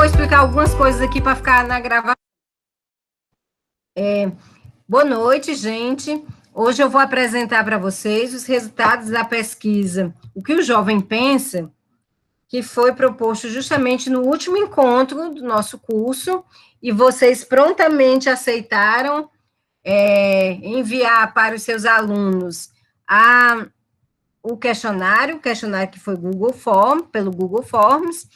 vou explicar algumas coisas aqui para ficar na gravação. Boa noite, gente. Hoje eu vou apresentar para vocês os resultados da pesquisa O que o Jovem Pensa, que foi proposto justamente no último encontro do nosso curso, e vocês prontamente aceitaram enviar para os seus alunos o questionário que foi pelo Google Forms,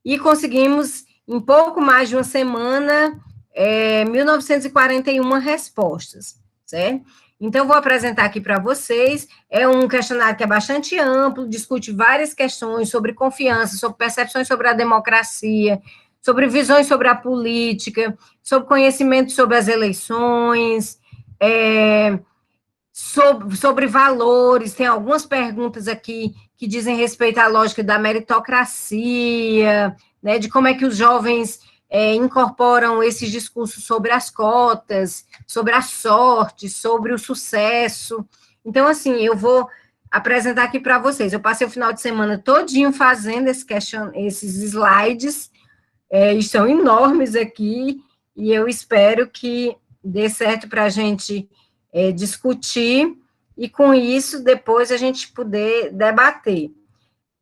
e conseguimos, em pouco mais de uma semana, 1.941 respostas, certo? Então, vou apresentar aqui para vocês, é um questionário que é bastante amplo, discute várias questões sobre confiança, sobre percepções sobre a democracia, sobre visões sobre a política, sobre conhecimento sobre as eleições, sobre valores, tem algumas perguntas aqui que dizem respeito à lógica da meritocracia, né, de como é que os jovens incorporam esses discursos sobre as cotas, sobre a sorte, sobre o sucesso. Então, assim, eu vou apresentar aqui para vocês. Eu passei o final de semana todinho fazendo esses slides, estão enormes aqui, e eu espero que dê certo para a gente discutir, e com isso, depois a gente poder debater.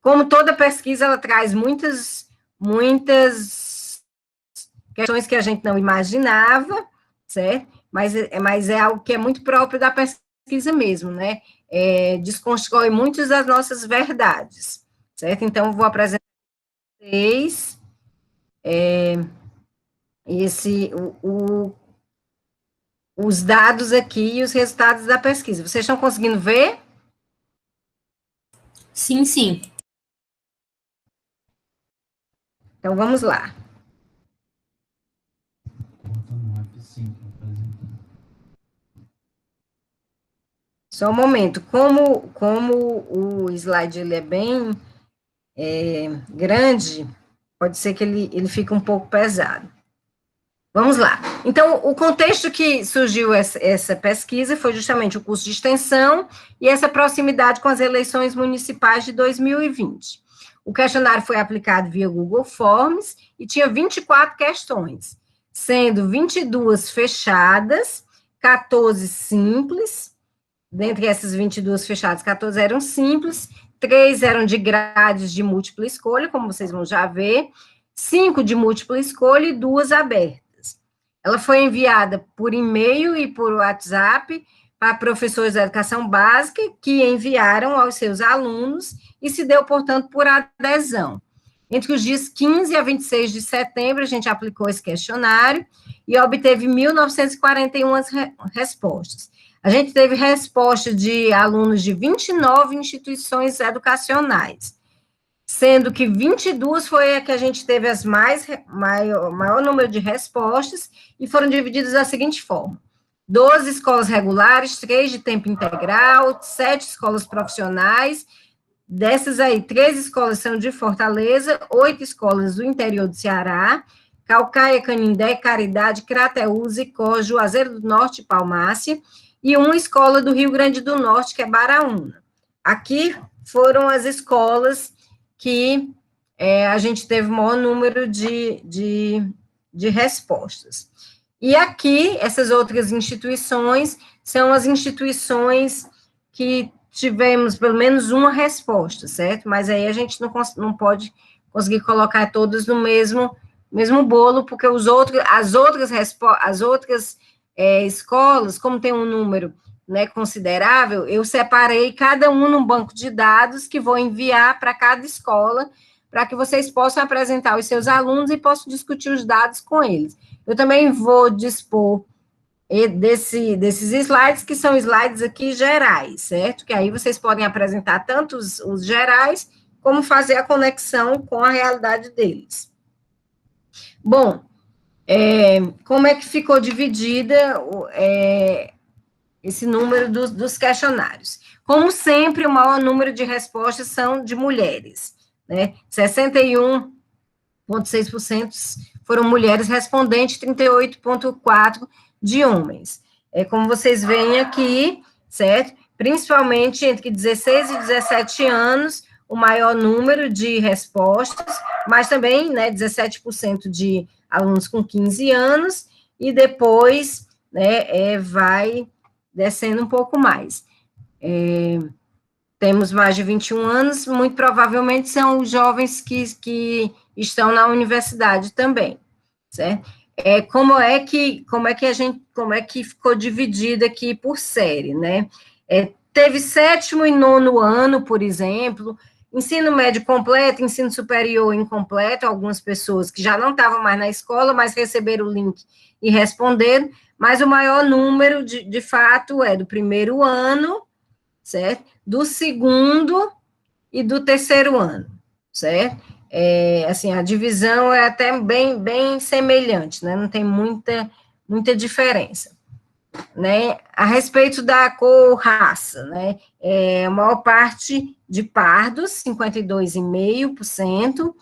Como toda pesquisa, ela traz muitas questões que a gente não imaginava, certo? Mas é algo que é muito próprio da pesquisa mesmo, né? Desconstrói muitas das nossas verdades, certo? Então, eu vou apresentar para vocês os dados aqui e os resultados da pesquisa. Vocês estão conseguindo ver? Sim, sim. Então, vamos lá. Só um momento. Como o slide ele é bem grande, pode ser que ele fique um pouco pesado. Vamos lá. Então, o contexto que surgiu essa pesquisa foi justamente o curso de extensão e essa proximidade com as eleições municipais de 2020. O questionário foi aplicado via Google Forms e tinha 24 questões, sendo 22 fechadas, 14 simples. Dentre essas 22 fechadas, 14 eram simples, 3 eram de grades de múltipla escolha, como vocês vão já ver, 5 de múltipla escolha e 2 abertas. Ela foi enviada por e-mail e por WhatsApp para professores da educação básica, que enviaram aos seus alunos, e se deu, portanto, por adesão. Entre os dias 15 a 26 de setembro, a gente aplicou esse questionário e obteve 1.941 respostas. A gente teve resposta de alunos de 29 instituições educacionais, sendo que 22 foi a que a gente teve maior número de respostas, e foram divididas da seguinte forma: 12 escolas regulares, 3 de tempo integral, 7 escolas profissionais. Dessas aí, 3 escolas são de Fortaleza, 8 escolas do interior do Ceará, Caucaia, Canindé, Caridade, Crateús, Icó, Juazeiro do Norte e Palmácia, e uma escola do Rio Grande do Norte, que é Baraúna. Aqui foram as escolas que a gente teve o maior número de respostas. E aqui, essas outras instituições são as instituições que tivemos pelo menos uma resposta, certo? Mas aí a gente não pode conseguir colocar todas no mesmo bolo, porque as outras escolas, como tem um número, né, considerável, eu separei cada um num banco de dados que vou enviar para cada escola, para que vocês possam apresentar os seus alunos e possam discutir os dados com eles. Eu também vou dispor desses slides, que são slides aqui gerais, certo? Que aí vocês podem apresentar tanto os gerais, como fazer a conexão com a realidade deles. Bom, como é que ficou dividida esse número dos questionários? Como sempre, o maior número de respostas são de mulheres, né? 61,6% foram mulheres respondentes, 38,4% de homens. Como vocês veem aqui, certo? Principalmente entre 16 e 17 anos, o maior número de respostas, mas também, né, 17% de alunos com 15 anos, e depois, né, vai descendo um pouco mais. Temos mais de 21 anos, muito provavelmente são os jovens que estão na universidade também, certo? Como é que ficou dividido aqui por série, né? Teve sétimo e nono ano, por exemplo, ensino médio completo, ensino superior incompleto, algumas pessoas que já não estavam mais na escola, mas receberam o link e responderam, mas o maior número, de fato, é do primeiro ano, certo? Do segundo e do terceiro ano, certo? Assim, a divisão é até bem semelhante, né? Não tem muita diferença, né? A respeito da cor, raça, né? A maior parte de pardos, 52,5%,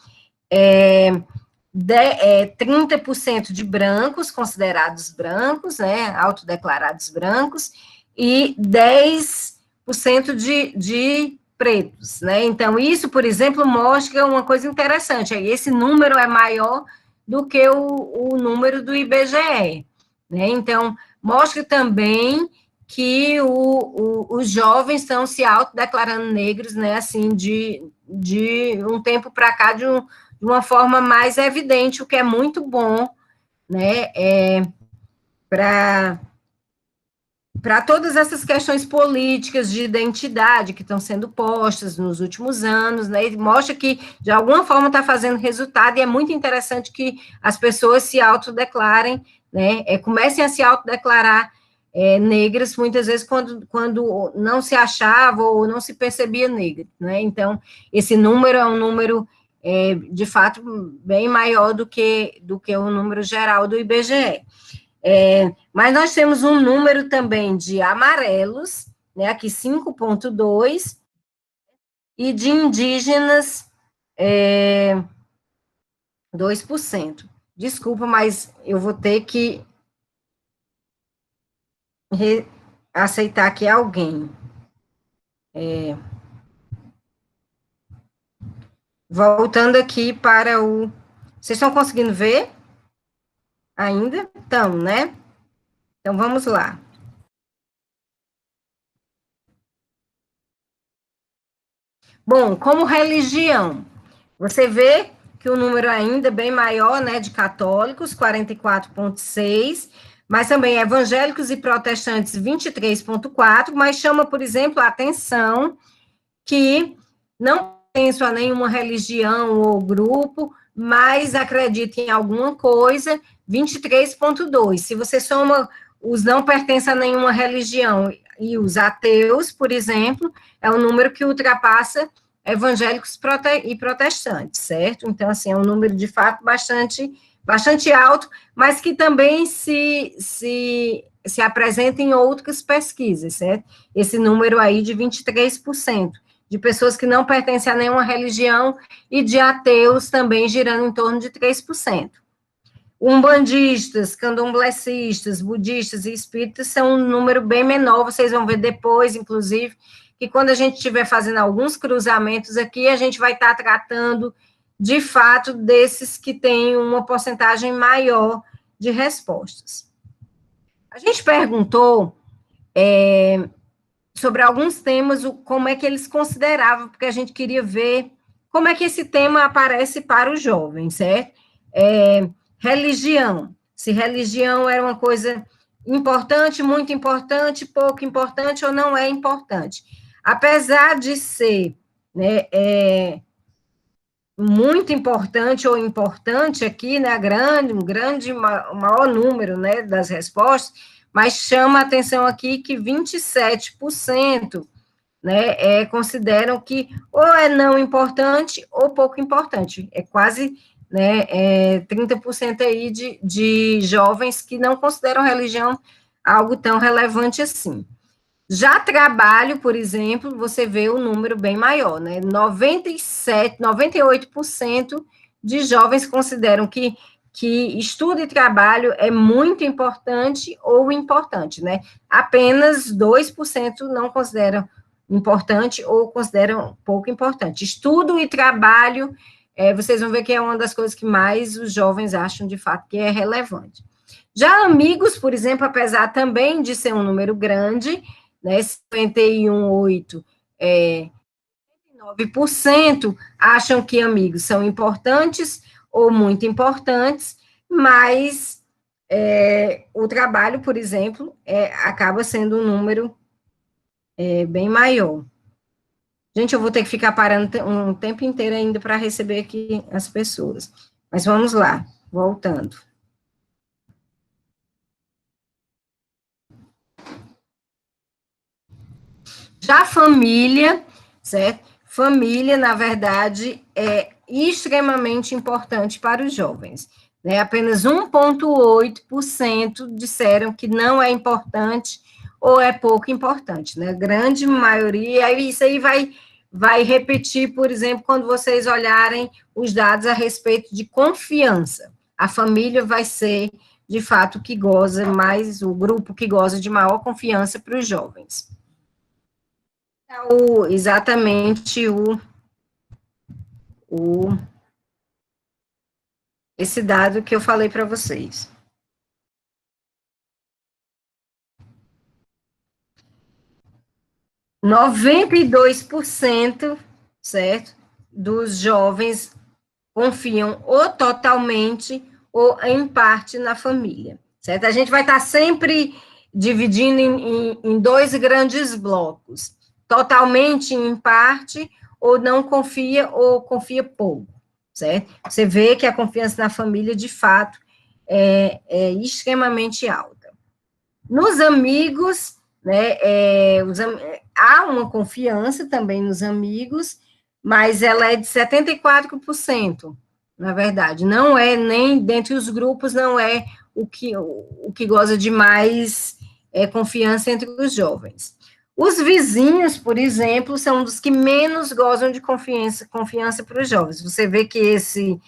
30% de brancos, considerados brancos, né? Autodeclarados brancos, e 10% de pretos, né? Então, isso, por exemplo, mostra uma coisa interessante. Esse número é maior do que o número do IBGE, né? Então, mostra também que os jovens estão se autodeclarando negros, né? Assim, de um tempo para cá, de uma forma mais evidente, o que é muito bom, né? Para todas essas questões políticas de identidade que estão sendo postas nos últimos anos, né, e mostra que, de alguma forma, está fazendo resultado, e é muito interessante que as pessoas se autodeclarem, né, comecem a se autodeclarar negras, muitas vezes, quando não se achava ou não se percebia negra, né, então, esse número é um número, de fato, bem maior do que o número geral do IBGE. Mas nós temos um número também de amarelos, né, aqui 5,2%, e de indígenas, 2%. Desculpa, mas eu vou ter que aceitar aqui alguém. Voltando aqui para o... Vocês estão conseguindo ver ainda? Então, né? Então, vamos lá. Bom, como religião, você vê que o número ainda é bem maior, né, de católicos, 44,6%, mas também evangélicos e protestantes, 23,4%, mas chama, por exemplo, a atenção que não pertencem a nenhuma religião ou grupo, mas acreditam em alguma coisa, 23,2%. Se você soma os não pertencem a nenhuma religião e os ateus, por exemplo, é um número que ultrapassa evangélicos e protestantes, certo? Então, assim, é um número, de fato, bastante alto, mas que também se apresenta em outras pesquisas, certo? Esse número aí de 23%, de pessoas que não pertencem a nenhuma religião, e de ateus também girando em torno de 3%. Umbandistas, candomblecistas, budistas e espíritas são um número bem menor, vocês vão ver depois, inclusive, que quando a gente estiver fazendo alguns cruzamentos aqui, a gente vai estar tratando, de fato, desses que têm uma porcentagem maior de respostas. A gente perguntou sobre alguns temas, como é que eles consideravam, porque a gente queria ver como é que esse tema aparece para os jovens, certo? Religião, se religião era uma coisa importante, muito importante, pouco importante ou não é importante. Apesar de ser, né, muito importante ou importante aqui, né, o maior número, né, das respostas, mas chama a atenção aqui que 27%, né, consideram que ou é não importante ou pouco importante, quase, né, 30% aí de jovens que não consideram religião algo tão relevante assim. Já trabalho, por exemplo, você vê o número bem maior, né, 98% de jovens consideram que estudo e trabalho é muito importante ou importante, né, apenas 2% não consideram importante ou consideram pouco importante. Estudo e trabalho, vocês vão ver que é uma das coisas que mais os jovens acham, de fato, que é relevante. Já amigos, por exemplo, apesar também de ser um número grande, né, 51,8%, 9% acham que amigos são importantes ou muito importantes, mas o trabalho, por exemplo, acaba sendo um número bem maior. Gente, eu vou ter que ficar parando um tempo inteiro ainda para receber aqui as pessoas. Mas vamos lá, voltando. Já a família, certo? Família, na verdade, é extremamente importante para os jovens. Né? Apenas 1,8% disseram que não é importante ou é pouco importante. Né? A grande maioria, isso aí vai repetir, por exemplo, quando vocês olharem os dados a respeito de confiança. A família vai ser, de fato, o que goza mais, o grupo que goza de maior confiança para os jovens. Exatamente esse dado que eu falei para vocês. 92%, certo, dos jovens confiam ou totalmente ou em parte na família, certo? A gente vai estar sempre dividindo em dois grandes blocos, totalmente em parte, ou não confia, ou confia pouco, certo? Você vê que a confiança na família, de fato, é extremamente alta. Nos amigos, né, há uma confiança também nos amigos, mas ela é de 74%, na verdade. Não é nem, dentre os grupos, não é o que goza de mais confiança entre os jovens. Os vizinhos, por exemplo, são dos que menos gozam de confiança para os jovens. Você vê que esse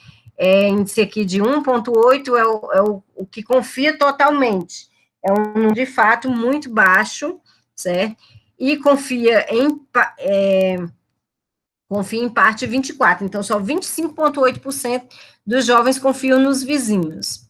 índice aqui de 1,8 é o que confia totalmente. É um, de fato, muito baixo, certo? E confia em parte 24%. Então, só 25,8% dos jovens confiam nos vizinhos.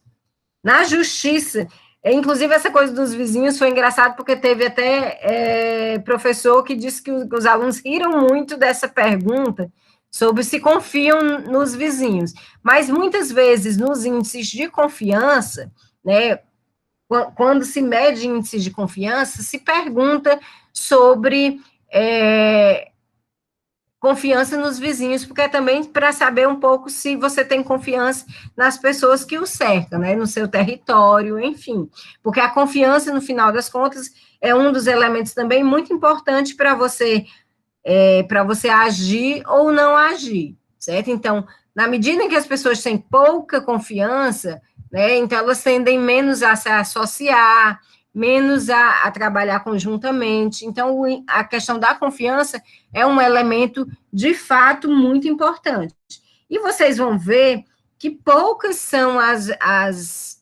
Na justiça, inclusive essa coisa dos vizinhos foi engraçado, porque teve até professor que disse que os alunos riram muito dessa pergunta sobre se confiam nos vizinhos. Mas, muitas vezes, nos índices de confiança, né, quando se mede índices de confiança, se pergunta sobre confiança nos vizinhos, porque é também para saber um pouco se você tem confiança nas pessoas que o cercam, né, no seu território, enfim. Porque a confiança, no final das contas, é um dos elementos também muito importante para você agir ou não agir, certo? Então, na medida em que as pessoas têm pouca confiança, né, então elas tendem menos a se associar, menos a trabalhar conjuntamente. Então, a questão da confiança é um elemento, de fato, muito importante. E vocês vão ver que poucas são as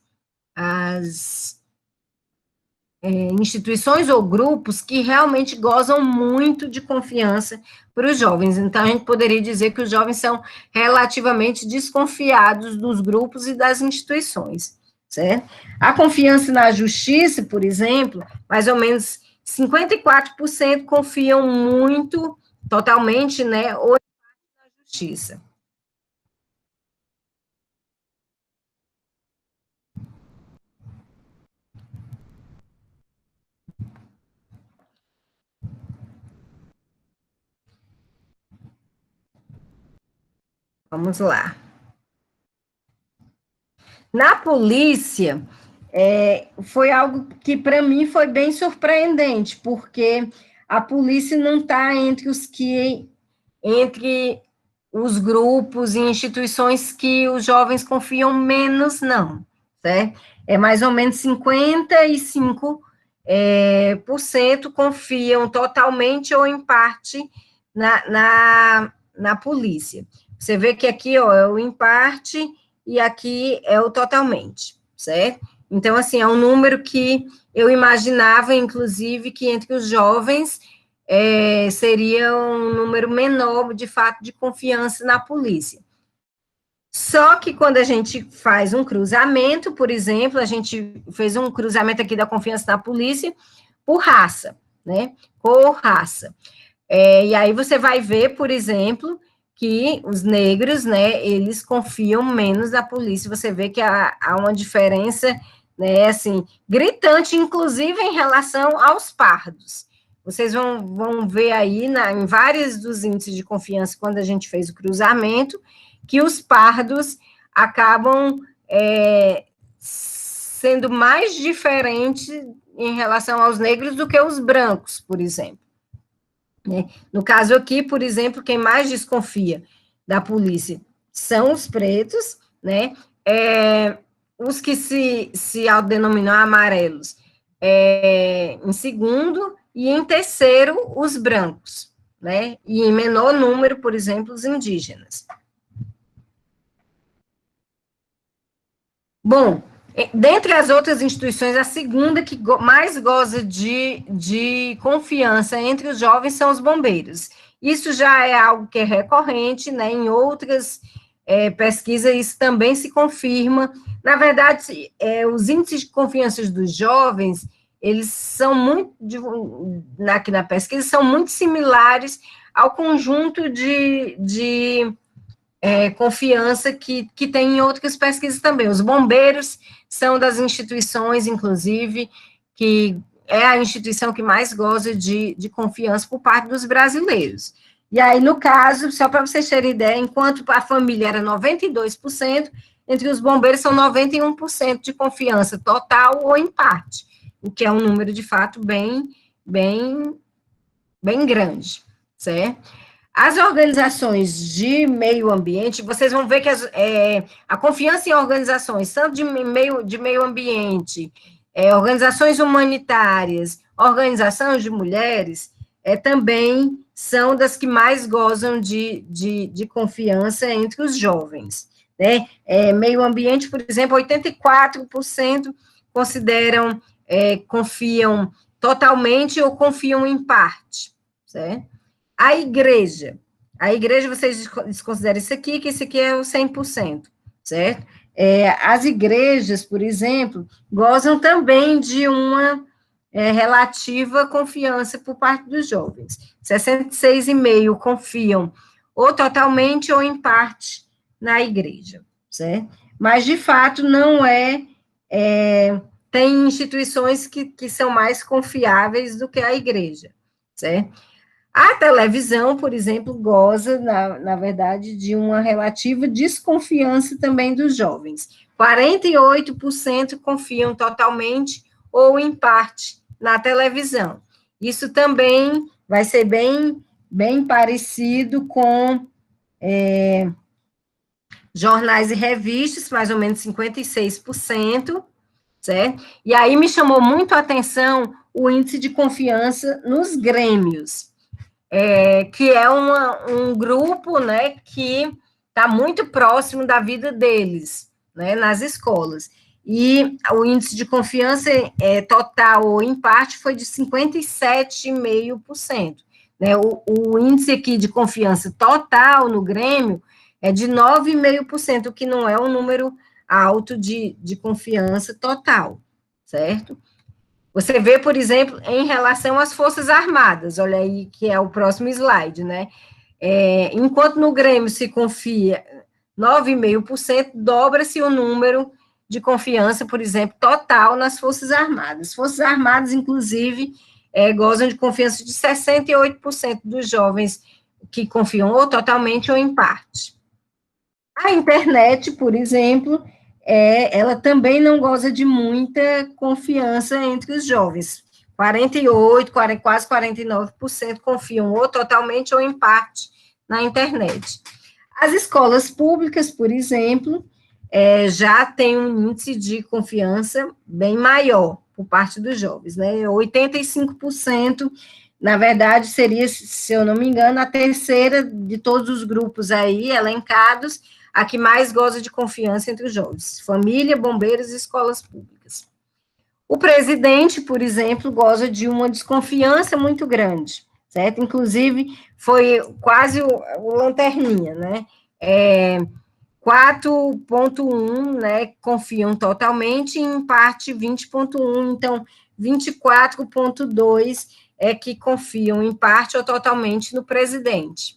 instituições ou grupos que realmente gozam muito de confiança para os jovens. Então, a gente poderia dizer que os jovens são relativamente desconfiados dos grupos e das instituições, certo? A confiança na justiça, por exemplo, mais ou menos 54% confiam muito, totalmente, né, ou na justiça. Vamos lá. Na polícia, foi algo que para mim foi bem surpreendente, porque a polícia não está entre os grupos e instituições que os jovens confiam menos, não, certo? É mais ou menos 55% confiam totalmente ou em parte na polícia. Você vê que aqui, ó, é o em parte e aqui é o totalmente, certo? Então, assim, é um número que eu imaginava, inclusive, que entre os jovens seria um número menor, de fato, de confiança na polícia. Só que quando a gente faz um cruzamento, por exemplo, a gente fez um cruzamento aqui da confiança na polícia por raça, né? Por raça. E aí você vai ver, por exemplo, que os negros, né, eles confiam menos na polícia. Você vê que há uma diferença, né, assim, gritante, inclusive em relação aos pardos. Vocês vão ver aí em vários dos índices de confiança, quando a gente fez o cruzamento, que os pardos acabam sendo mais diferentes em relação aos negros do que os brancos, por exemplo. Né? No caso aqui, por exemplo, quem mais desconfia da polícia são os pretos, né? Os que se autodenominam amarelos em segundo, e em terceiro, os brancos, né? E em menor número, por exemplo, os indígenas. Bom, dentre as outras instituições, a segunda que mais goza de confiança entre os jovens são os bombeiros. Isso já é algo que é recorrente, né? Em outras pesquisas, isso também se confirma. Na verdade, os índices de confiança dos jovens, eles são muito, aqui na pesquisa, são muito similares ao conjunto de confiança que tem em outras pesquisas também. Os bombeiros são das instituições, inclusive, que é a instituição que mais goza de confiança por parte dos brasileiros. E aí, no caso, só para vocês terem ideia, enquanto a família era 92%, entre os bombeiros são 91% de confiança total ou em parte, o que é um número, de fato, bem grande, certo? As organizações de meio ambiente, vocês vão ver que a confiança em organizações, tanto de meio ambiente, organizações humanitárias, organizações de mulheres, também são das que mais gozam de confiança entre os jovens. Né? Meio ambiente, por exemplo, 84% confiam totalmente ou confiam em parte, certo? A igreja, vocês desconsideram isso aqui, que esse aqui é o 100%, certo? As igrejas, por exemplo, gozam também de uma relativa confiança por parte dos jovens. 66,5% confiam ou totalmente ou em parte na igreja, certo? Mas, de fato, não tem instituições que são mais confiáveis do que a igreja, certo? A televisão, por exemplo, goza, na verdade, de uma relativa desconfiança também dos jovens. 48% confiam totalmente ou em parte na televisão. Isso também vai ser bem parecido com jornais e revistas, mais ou menos 56%, certo? E aí me chamou muito a atenção o índice de confiança nos grêmios, que é um grupo, né, que está muito próximo da vida deles, né, nas escolas. E o índice de confiança total ou em parte foi de 57,5%. Né? O índice aqui de confiança total no Grêmio é de 9,5%, o que não é um número alto de confiança total, certo? Você vê, por exemplo, em relação às Forças Armadas, olha aí que é o próximo slide, né? Enquanto no Grêmio se confia 9,5%, dobra-se o número de confiança, por exemplo, total nas Forças Armadas. As Forças Armadas, inclusive, gozam de confiança de 68% dos jovens que confiam ou totalmente ou em parte. A internet, por exemplo, ela também não goza de muita confiança entre os jovens. 48%, quase 49% confiam ou totalmente ou em parte na internet. As escolas públicas, por exemplo, já tem um índice de confiança bem maior por parte dos jovens, né? 85%, na verdade, seria, se eu não me engano, a terceira de todos os grupos aí elencados, a que mais goza de confiança entre os jovens, família, bombeiros e escolas públicas. O presidente, por exemplo, goza de uma desconfiança muito grande, certo? Inclusive, foi quase o lanterninha, né? 4,1, né, confiam totalmente, e em parte 20,1, então 24,2 é que confiam em parte ou totalmente no presidente.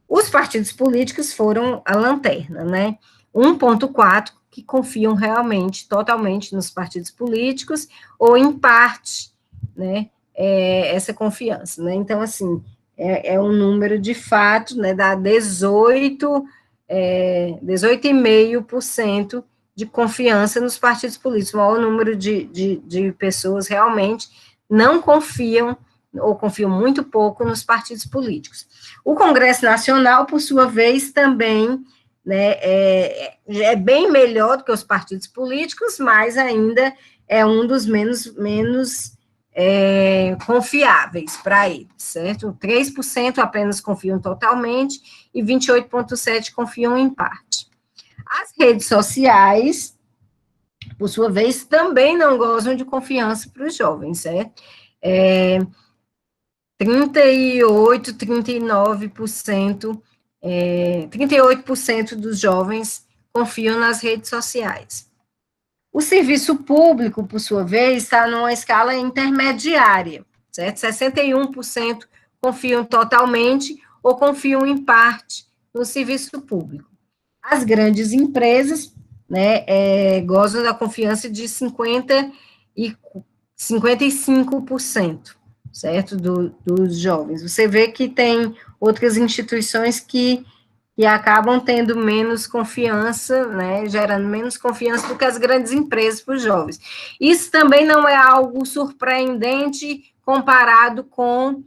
Os partidos políticos foram a lanterna, né? 1,4 que confiam realmente, totalmente nos partidos políticos, ou em parte, né, essa confiança, né? Então, assim, é um número de fato, né, dá 18,5% de confiança nos partidos políticos, o maior número de pessoas realmente não confiam, ou confiam muito pouco nos partidos políticos. O Congresso Nacional, por sua vez, também, né, é bem melhor do que os partidos políticos, mas ainda é um dos menos confiáveis para eles, certo? 3% apenas confiam totalmente e 28,7% confiam em parte. As redes sociais, por sua vez, também não gozam de confiança para os jovens, certo? 38%, 39%, 38% dos jovens confiam nas redes sociais. O serviço público, por sua vez, está numa escala intermediária, certo? 61% confiam totalmente ou confiam em parte no serviço público. As grandes empresas, né, gozam da confiança de 55%, certo? Dos jovens. Você vê que tem outras instituições que acabam tendo menos confiança, né, gerando menos confiança do que as grandes empresas para os jovens. Isso também não é algo surpreendente comparado com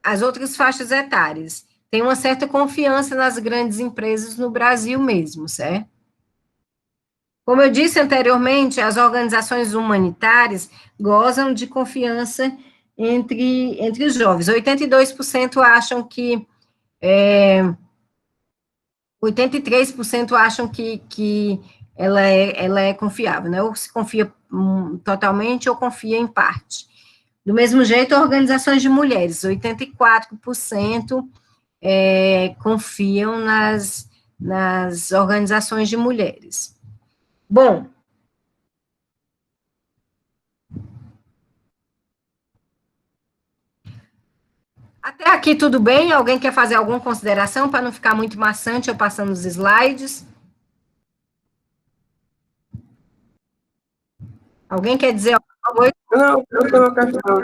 as outras faixas etárias. Tem uma certa confiança nas grandes empresas no Brasil mesmo, certo? Como eu disse anteriormente, as organizações humanitárias gozam de confiança entre os jovens. 82% acham que 83% acham que ela é confiável, né? Ou se confia totalmente ou confia em parte. Do mesmo jeito, organizações de mulheres, 84% confiam nas organizações de mulheres. Bom, até aqui tudo bem? Alguém quer fazer alguma consideração para não ficar muito maçante eu passando os slides? Alguém quer dizer alguma coisa? Não, eu tenho uma questão.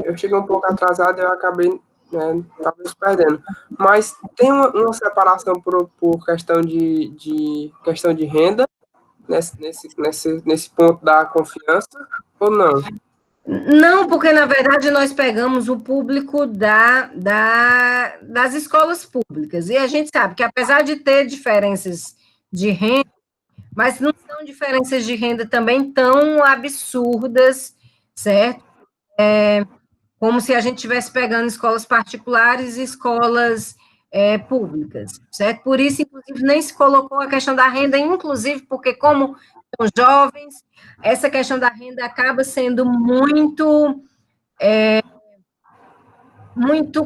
Eu cheguei um pouco atrasado e eu acabei, talvez perdendo. Mas tem uma separação por questão questão de renda nesse ponto da confiança ou não? Não, porque na verdade nós pegamos o público das escolas públicas, e a gente sabe que apesar de ter diferenças de renda, mas não são diferenças de renda também tão absurdas, certo? Como se a gente estivesse pegando escolas particulares e escolas públicas, certo? Por isso, inclusive, nem se colocou a questão da renda, inclusive, porque como são jovens, essa questão da renda acaba sendo muito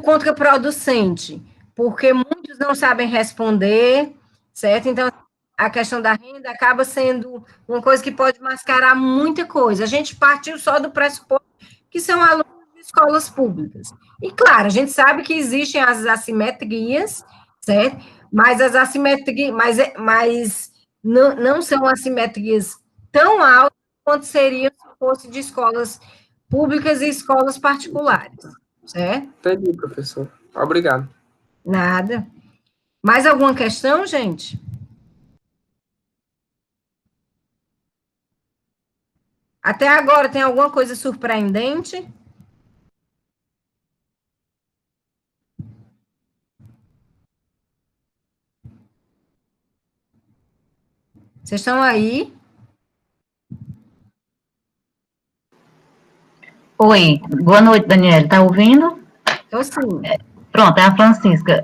contraproducente, porque muitos não sabem responder, certo? Então, a questão da renda acaba sendo uma coisa que pode mascarar muita coisa. A gente partiu só do pressuposto que são alunos de escolas públicas. E, claro, a gente sabe que existem as assimetrias, certo? Mas as assimetrias, mas não são assimetrias tão altas quanto seriam se fosse de escolas públicas e escolas particulares, certo? Entendi, professor. Obrigado. Nada. Mais alguma questão, gente? Até agora tem alguma coisa surpreendente? Vocês estão aí? Oi, boa noite, Daniela. Tá ouvindo? Estou sim. Pronto, é a Francisca.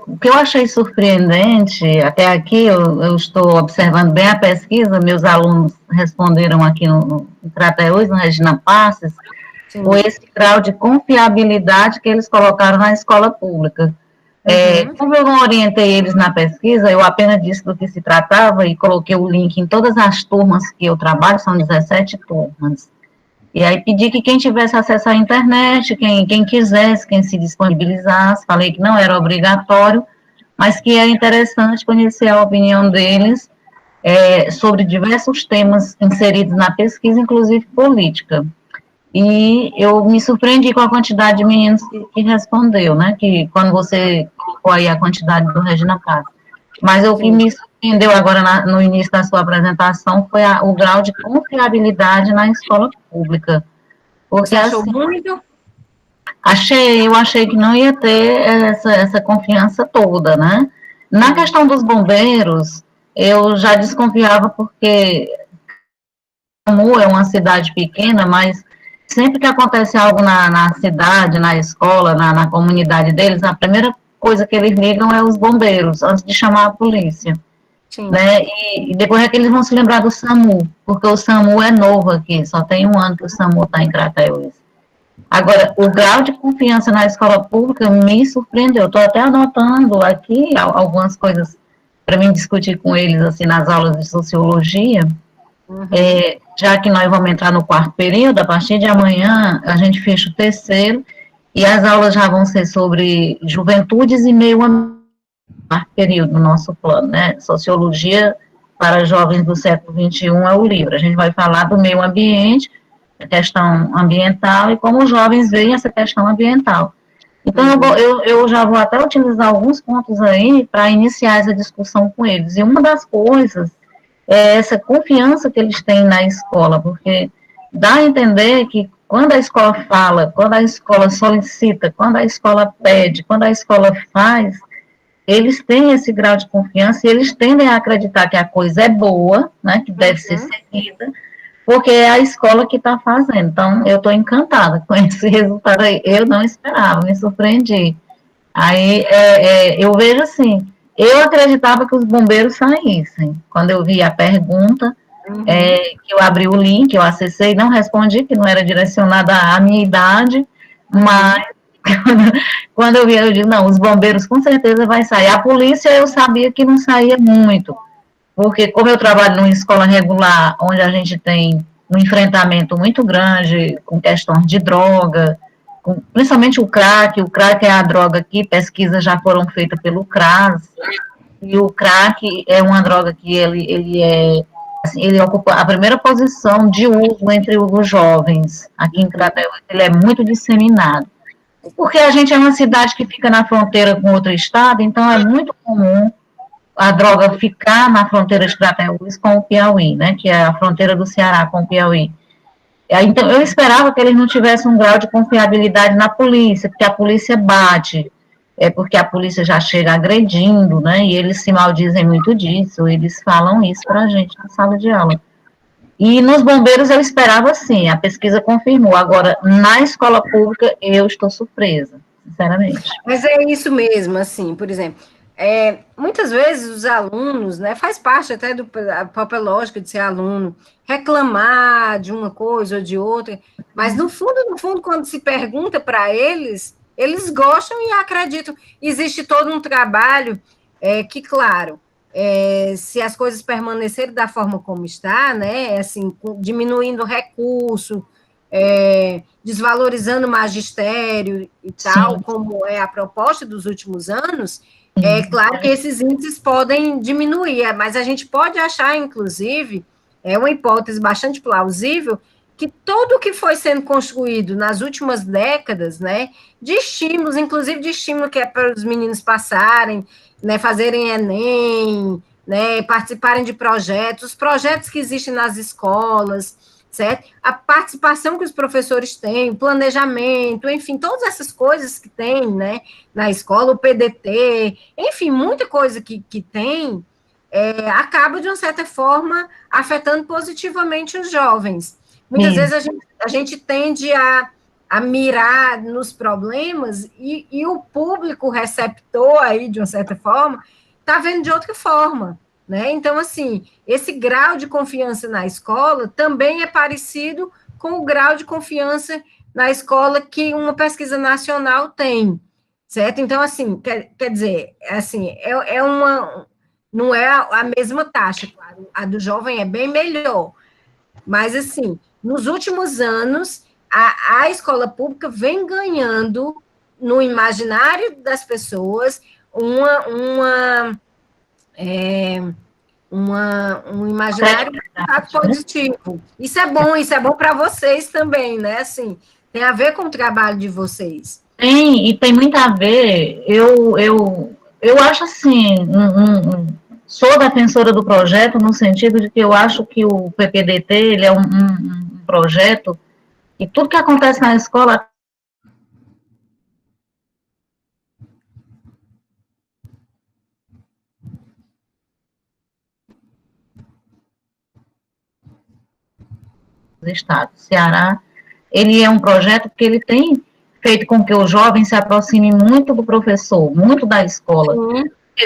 O que eu achei surpreendente, até aqui eu estou observando bem a pesquisa, meus alunos responderam aqui no Trataeus, no Regina Passes, foi esse grau de confiabilidade que eles colocaram na escola pública. Como eu não orientei eles na pesquisa, eu apenas disse do que se tratava e coloquei o link em todas as turmas que eu trabalho, são 17 turmas. E aí pedi que quem tivesse acesso à internet, quem quisesse, quem se disponibilizasse, falei que não era obrigatório, mas que era interessante conhecer a opinião deles sobre diversos temas inseridos na pesquisa, inclusive política. E eu me surpreendi com a quantidade de meninos que respondeu, né, que quando você colocou aí a quantidade do Regina Paz. Mas o que me surpreendeu agora no início da sua apresentação foi o grau de confiabilidade na escola pública. Porque, você achou assim, muito? eu achei que não ia ter essa confiança toda, né? Na questão dos bombeiros, eu já desconfiava porque Camu é uma cidade pequena, mas sempre que acontece algo na cidade, na escola, na comunidade deles, a primeira coisa que eles ligam é os bombeiros, antes de chamar a polícia. Né? E depois é que eles vão se lembrar do SAMU, porque o SAMU é novo aqui, só tem um ano que o SAMU está em Crateús. Agora, o grau de confiança na escola pública me surpreendeu. Estou até anotando aqui algumas coisas para mim discutir com eles assim nas aulas de sociologia. Já que nós vamos entrar no 4º período, a partir de amanhã a gente fecha o 3º, e as aulas já vão ser sobre juventudes e meio ambiente, 4º período no nosso plano, né? Sociologia para jovens do século XXI é o livro. A gente vai falar do meio ambiente, a questão ambiental, e como os jovens veem essa questão ambiental. Então, eu já vou até utilizar alguns pontos aí para iniciar essa discussão com eles. E uma das coisas é essa confiança que eles têm na escola, porque dá a entender que quando a escola fala, quando a escola solicita, quando a escola pede, quando a escola faz, eles têm esse grau de confiança e eles tendem a acreditar que a coisa é boa, né, que deve ser seguida, porque é a escola que está fazendo. Então, eu estou encantada com esse resultado aí. Eu não esperava, me surpreendi. Aí, eu vejo assim, eu acreditava que os bombeiros saíssem. Quando eu vi a pergunta, que eu abri o link, eu acessei, não respondi, que não era direcionada à minha idade, mas quando eu vi, eu digo, não, os bombeiros com certeza vai sair. A polícia eu sabia que não saía muito, porque como eu trabalho numa escola regular, onde a gente tem um enfrentamento muito grande com questões de droga, principalmente o crack é a droga que pesquisas já foram feitas pelo CRAS, e o crack é uma droga que ele ocupa a primeira posição de uso entre os jovens. Aqui em Crateús, ele é muito disseminado. Porque a gente é uma cidade que fica na fronteira com outro estado, então é muito comum a droga ficar na fronteira de Crateús com o Piauí, né, que é a fronteira do Ceará com o Piauí. Então, eu esperava que eles não tivessem um grau de confiabilidade na polícia, porque a polícia bate, porque a polícia já chega agredindo, né, e eles se maldizem muito disso, eles falam isso para a gente na sala de aula. E nos bombeiros eu esperava sim, a pesquisa confirmou. Agora, na escola pública, eu estou surpresa, sinceramente. Mas é isso mesmo, assim, por exemplo, muitas vezes os alunos, né, faz parte até da própria lógica de ser aluno, reclamar de uma coisa ou de outra, mas no fundo, quando se pergunta para eles, eles gostam e acreditam. Existe todo um trabalho que, claro, se as coisas permanecerem da forma como está, né, assim, diminuindo o recurso, desvalorizando o magistério e tal, sim, como é a proposta dos últimos anos, é claro que esses índices podem diminuir, mas a gente pode achar, inclusive, uma hipótese bastante plausível, que tudo que foi sendo construído nas últimas décadas, né, de estímulos, inclusive de estímulo que é para os meninos passarem, né, fazerem Enem, né, participarem de projetos, os projetos que existem nas escolas, certo? A participação que os professores têm, o planejamento, enfim, todas essas coisas que tem, né, na escola, o PDT, enfim, muita coisa que tem, acaba, de uma certa forma, afetando positivamente os jovens. Muitas vezes a gente tende a mirar nos problemas e o público receptor aí, de uma certa forma, está vendo de outra forma, né? Então, assim, esse grau de confiança na escola também é parecido com o grau de confiança na escola que uma pesquisa nacional tem, certo? Então, assim, quer dizer, assim, não é a mesma taxa, claro, a do jovem é bem melhor, mas, assim, nos últimos anos, a escola pública vem ganhando no imaginário das pessoas um imaginário positivo. Isso é bom para vocês também, né? Assim, tem a ver com o trabalho de vocês. Tem, e tem muito a ver. Eu acho assim, sou defensora do projeto no sentido de que eu acho que o PPDT ele é um projeto e tudo que acontece na escola do estado, Ceará, ele é um projeto que ele tem feito com que o jovem se aproxime muito do professor, muito da escola.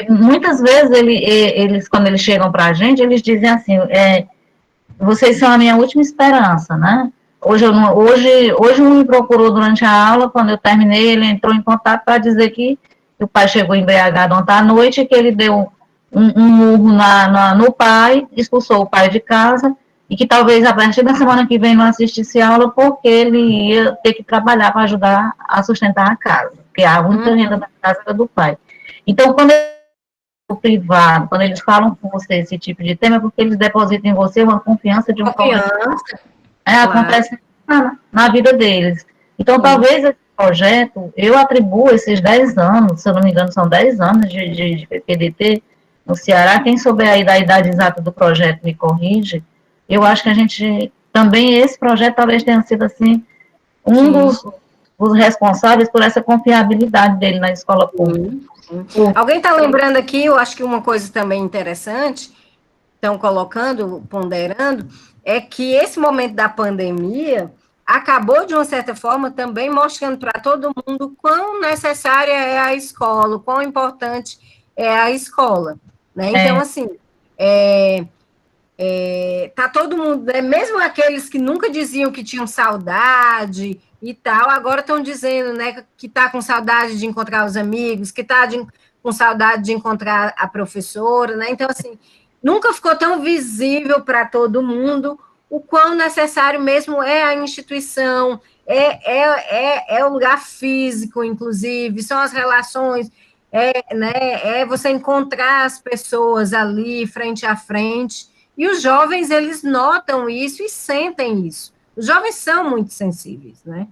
Muitas vezes eles quando eles chegam para a gente, eles dizem assim, vocês são a minha última esperança, né? Hoje um me procurou durante a aula, quando eu terminei, ele entrou em contato para dizer que o pai chegou embriagado ontem à noite, que ele deu um murro no pai, expulsou o pai de casa, e que talvez a partir da semana que vem não assistisse a aula, porque ele ia ter que trabalhar para ajudar a sustentar a casa, porque a única renda da casa era do pai. Então, quando privado, quando eles falam com você esse tipo de tema, é porque eles depositam em você uma confiança de acontece na vida deles. Então, talvez esse projeto, eu atribuo esses 10 anos, se eu não me engano, são 10 anos de PPDT no Ceará. Quem souber aí da idade exata do projeto me corrige. Eu acho que a gente, também esse projeto talvez tenha sido, assim, dos responsáveis por essa confiabilidade dele na escola pública. Alguém está lembrando aqui, eu acho que uma coisa também interessante, estão colocando, ponderando, é que esse momento da pandemia acabou, de uma certa forma, também mostrando para todo mundo quão necessária é a escola, quão importante é a escola, né? Então, assim, tá todo mundo, né, mesmo aqueles que nunca diziam que tinham saudade e tal, agora estão dizendo, né, que tá com saudade de encontrar os amigos, que tá com saudade de encontrar a professora, né? Então, assim, nunca ficou tão visível para todo mundo o quão necessário mesmo é a instituição, é o lugar físico, inclusive, são as relações, né, você encontrar as pessoas ali, frente a frente, e os jovens, eles notam isso e sentem isso. Os jovens são muito sensíveis, né?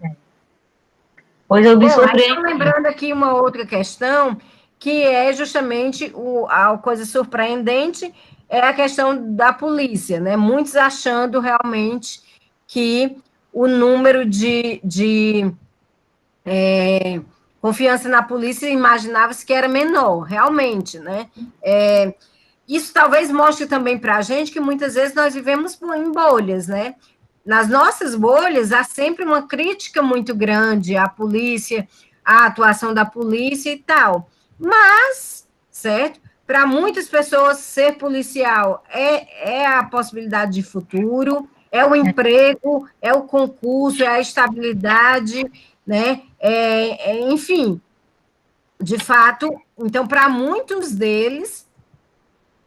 Pois eu me surpreendi. Estou lembrando aqui uma outra questão, que é justamente a coisa surpreendente, é a questão da polícia, né? Muitos achando realmente que o número de confiança na polícia imaginava-se que era menor, realmente, né? Isso talvez mostre também para a gente que muitas vezes nós vivemos em bolhas, né? Nas nossas bolhas, há sempre uma crítica muito grande à polícia, à atuação da polícia e tal. Mas, certo? Para muitas pessoas, ser policial é a possibilidade de futuro, é o emprego, é o concurso, é a estabilidade, né? Enfim, de fato, então, para muitos deles,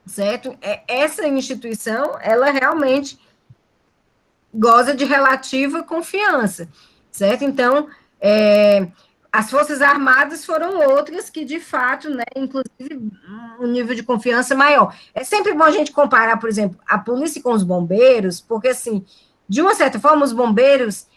certo? Essa instituição, ela realmente goza de relativa confiança, certo? Então, as Forças Armadas foram outras que, de fato, né, inclusive, um nível de confiança maior. É sempre bom a gente comparar, por exemplo, a polícia com os bombeiros, porque, assim, de uma certa forma, os bombeiros,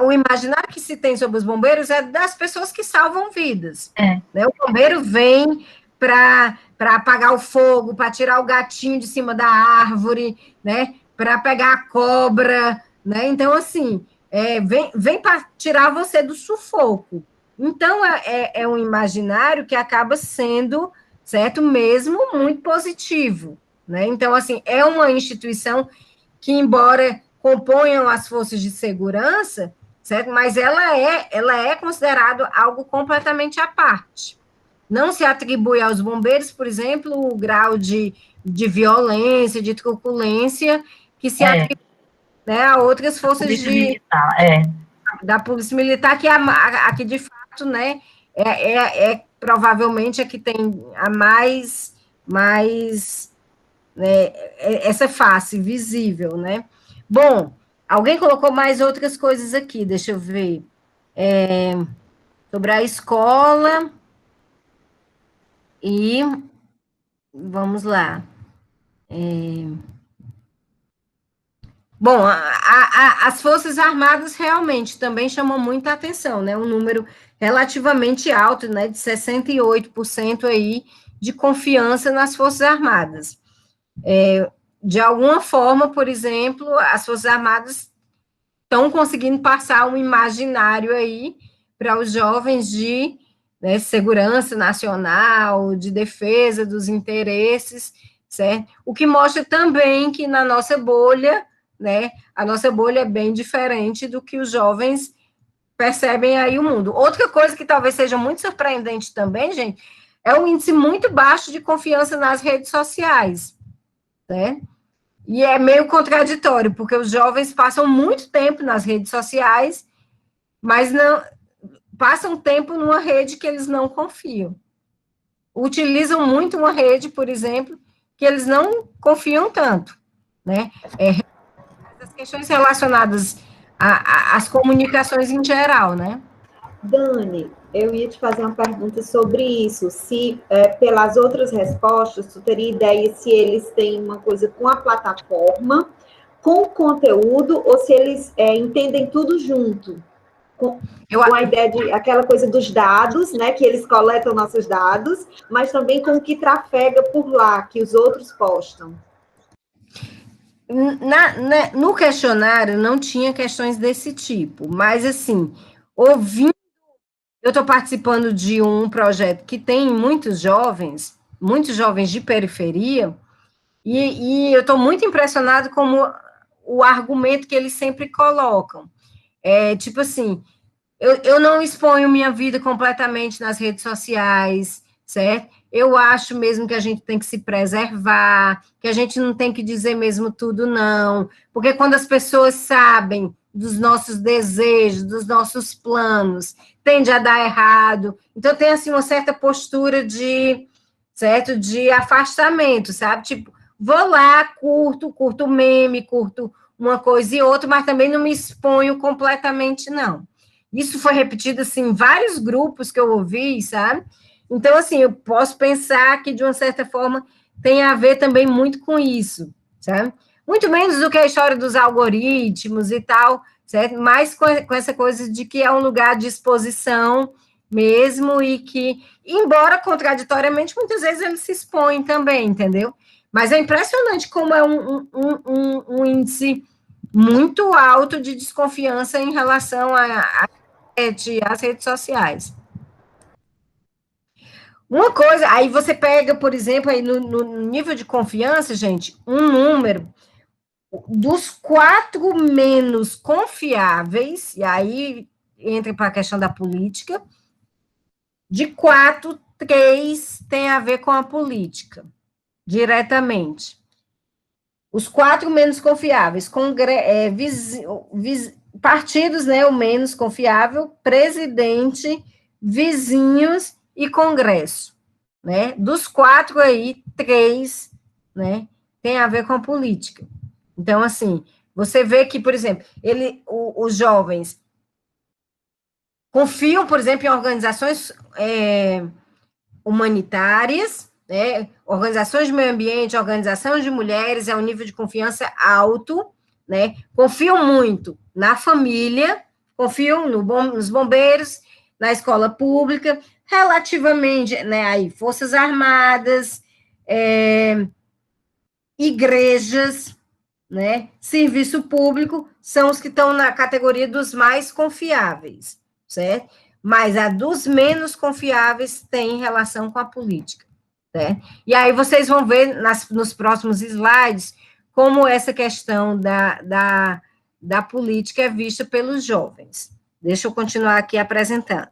o imaginário que se tem sobre os bombeiros é das pessoas que salvam vidas. Né? O bombeiro vem para apagar o fogo, para tirar o gatinho de cima da árvore, né? Para pegar a cobra, né? Então, assim, vem para tirar você do sufoco. Então, é um imaginário que acaba sendo, certo, mesmo muito positivo, né? Então, assim, é uma instituição que, embora componham as forças de segurança, certo? Mas ela é considerada algo completamente à parte. Não se atribui aos bombeiros, por exemplo, o grau de violência, de truculência, que se atribui, né, a outras forças de... da Polícia Militar, que é a que, de fato, né, provavelmente a que tem a mais né, essa face visível, né? Bom, alguém colocou mais outras coisas aqui, deixa eu ver. Sobre a escola e vamos lá. Bom, as Forças Armadas realmente também chamam muita atenção, né? Um número relativamente alto, né? De 68% aí de confiança nas Forças Armadas. De alguma forma, por exemplo, as Forças Armadas estão conseguindo passar um imaginário aí para os jovens de, né, segurança nacional, de defesa dos interesses, certo? O que mostra também que na nossa bolha, né, a nossa bolha é bem diferente do que os jovens percebem aí o mundo. Outra coisa que talvez seja muito surpreendente também, gente, é o índice muito baixo de confiança nas redes sociais, né? E é meio contraditório, porque os jovens passam muito tempo nas redes sociais, mas não passam tempo numa rede que eles não confiam. Utilizam muito uma rede, por exemplo, que eles não confiam tanto, né? As questões relacionadas às comunicações em geral, né? Dani, eu ia te fazer uma pergunta sobre isso. Se, pelas outras respostas, tu teria ideia se eles têm uma coisa com a plataforma, com o conteúdo, ou se eles entendem tudo junto? Com a ideia de aquela coisa dos dados, né? Que eles coletam nossos dados, mas também com o que trafega por lá, que os outros postam. No questionário não tinha questões desse tipo, mas assim, ouvindo, eu estou participando de um projeto que tem muitos jovens de periferia, e eu estou muito impressionado como o argumento que eles sempre colocam. Tipo assim, eu não exponho minha vida completamente nas redes sociais, certo? Eu acho mesmo que a gente tem que se preservar, que a gente não tem que dizer mesmo tudo, não. Porque quando as pessoas sabem dos nossos desejos, dos nossos planos, tende a dar errado. Então, tem, assim, uma certa postura certo? De afastamento, sabe? Tipo, vou lá, curto meme, curto uma coisa e outra, mas também não me exponho completamente, não. Isso foi repetido, assim, em vários grupos que eu ouvi, sabe? Então, assim, eu posso pensar que, de uma certa forma, tem a ver também muito com isso, sabe? Muito menos do que a história dos algoritmos e tal, certo? Mais com essa coisa de que é um lugar de exposição mesmo e que, embora contraditoriamente, muitas vezes eles se expõem também, entendeu? Mas é impressionante como é um índice muito alto de desconfiança em relação às redes sociais. Uma coisa, aí você pega, por exemplo, aí no nível de confiança, gente, um número dos 4 menos confiáveis, e aí entra para a questão da política, de 4, 3 tem a ver com a política, diretamente. Os 4 menos confiáveis, partidos, né, o menos confiável, presidente, vizinhos e Congresso, né? Dos 4 aí, 3, né, tem a ver com a política. Então, assim, você vê que, por exemplo, os jovens confiam, por exemplo, em organizações humanitárias, né, organizações de meio ambiente, organizações de mulheres, é um nível de confiança alto, né, confiam muito na família, confiam nos bombeiros, na escola pública, relativamente, né, aí, Forças Armadas, igrejas, né, serviço público, são os que estão na categoria dos mais confiáveis, certo? Mas a dos menos confiáveis tem relação com a política, né? E aí vocês vão ver nos próximos slides como essa questão da política é vista pelos jovens. Deixa eu continuar aqui apresentando.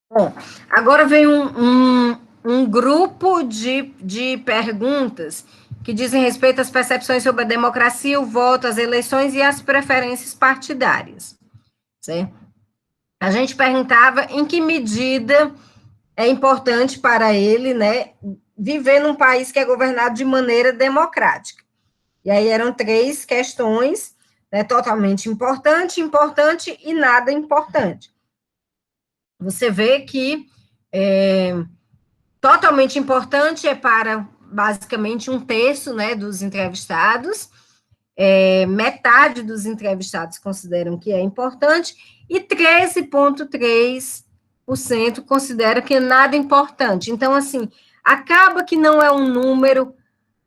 Bom, agora vem um grupo de perguntas que dizem respeito às percepções sobre a democracia, o voto, as eleições e as preferências partidárias. Certo? A gente perguntava em que medida é importante para ele, né, viver num país que é governado de maneira democrática. E aí eram 3 questões, né, totalmente importante, importante e nada importante. Você vê que totalmente importante é para, basicamente, 1/3, né, dos entrevistados, metade dos entrevistados consideram que é importante, e 13,3% consideram que é nada importante. Então, assim, acaba que não é um número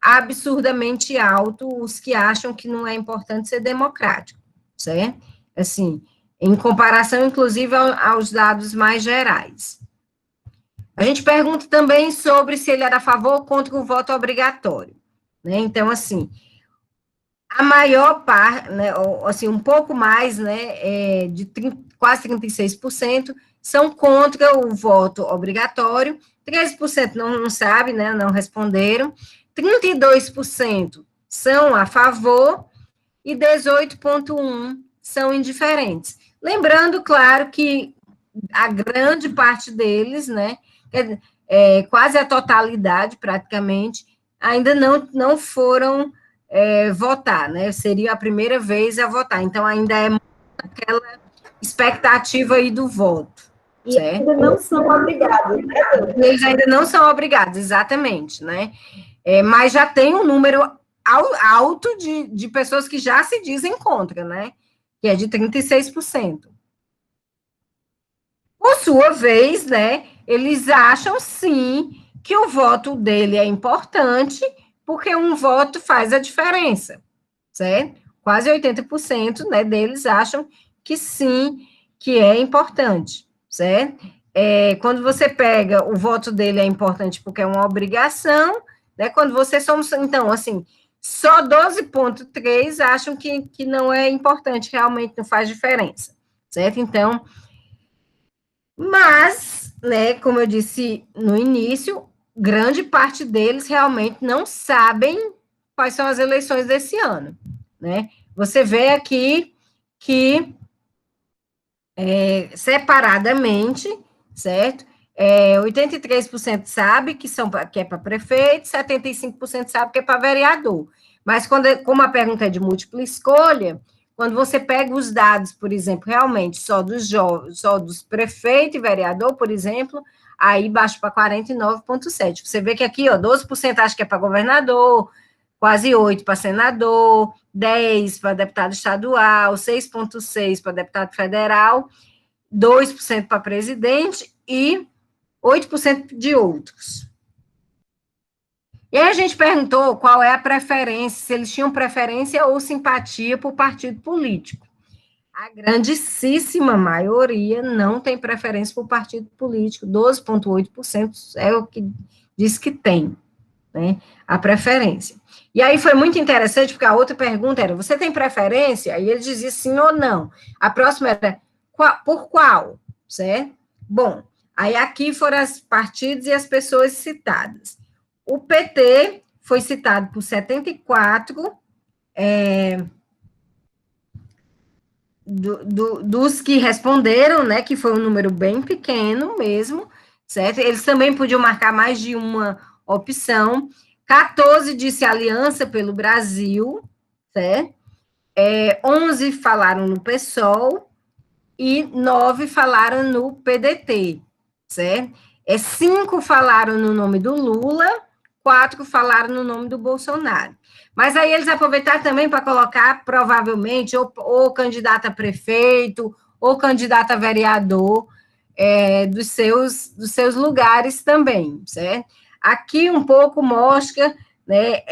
absurdamente alto os que acham que não é importante ser democrático, certo? Assim, em comparação, inclusive, aos dados mais gerais. A gente pergunta também sobre se ele era a favor ou contra o voto obrigatório, né? Então, assim, a maior parte, né, assim, um pouco mais, né, quase 36% são contra o voto obrigatório, 13% não sabe, né, não responderam, 32% são a favor e 18,1% são indiferentes. Lembrando, claro, que a grande parte deles, né, quase a totalidade, praticamente, ainda não foram votar, né? Seria a primeira vez a votar. Então, ainda é aquela expectativa aí do voto. E ainda não são obrigados, né? Eles ainda não são obrigados, exatamente, né? Mas já tem um número alto de pessoas que já se dizem contra, né? Que é de 36%. Por sua vez, né? Eles acham, sim, que o voto dele é importante, porque um voto faz a diferença, certo? Quase 80%, né, deles acham que sim, que é importante, certo? Quando você pega o voto dele é importante porque é uma obrigação, né? Quando você somos, então, assim, só 12,3% acham que não é importante, realmente não faz diferença, certo? Então, mas, né, como eu disse no início, grande parte deles realmente não sabem quais são as eleições desse ano, né? Você vê aqui que, separadamente, certo? 83% sabe que é para prefeito, 75% sabe que é para vereador. Mas, como a pergunta é de múltipla escolha, quando você pega os dados, por exemplo, realmente só dos prefeito e vereador, por exemplo, aí baixa para 49,7%. Você vê que aqui, 12% acha que é para governador, quase 8% para senador, 10% para deputado estadual, 6,6% para deputado federal, 2% para presidente e 8% de outros. E aí a gente perguntou qual é a preferência, se eles tinham preferência ou simpatia por partido político. A grandíssima maioria não tem preferência por partido político, 12,8% é o que diz que tem, né, a preferência. E aí foi muito interessante, porque a outra pergunta era, você tem preferência? E ele dizia sim ou não. A próxima era, por qual? Certo? Bom, aí aqui foram os partidos e as pessoas citadas. O PT foi citado por 74%, dos que responderam, né, que foi um número bem pequeno mesmo, certo? Eles também podiam marcar mais de uma opção. 14 disse Aliança pelo Brasil, certo? 11 falaram no PSOL e 9 falaram no PDT, certo? 5 falaram no nome do Lula, 4 falaram no nome do Bolsonaro. Mas aí eles aproveitaram também para colocar, provavelmente, ou candidato a prefeito, ou candidato a vereador, dos seus lugares também, certo? Aqui um pouco mostra, né,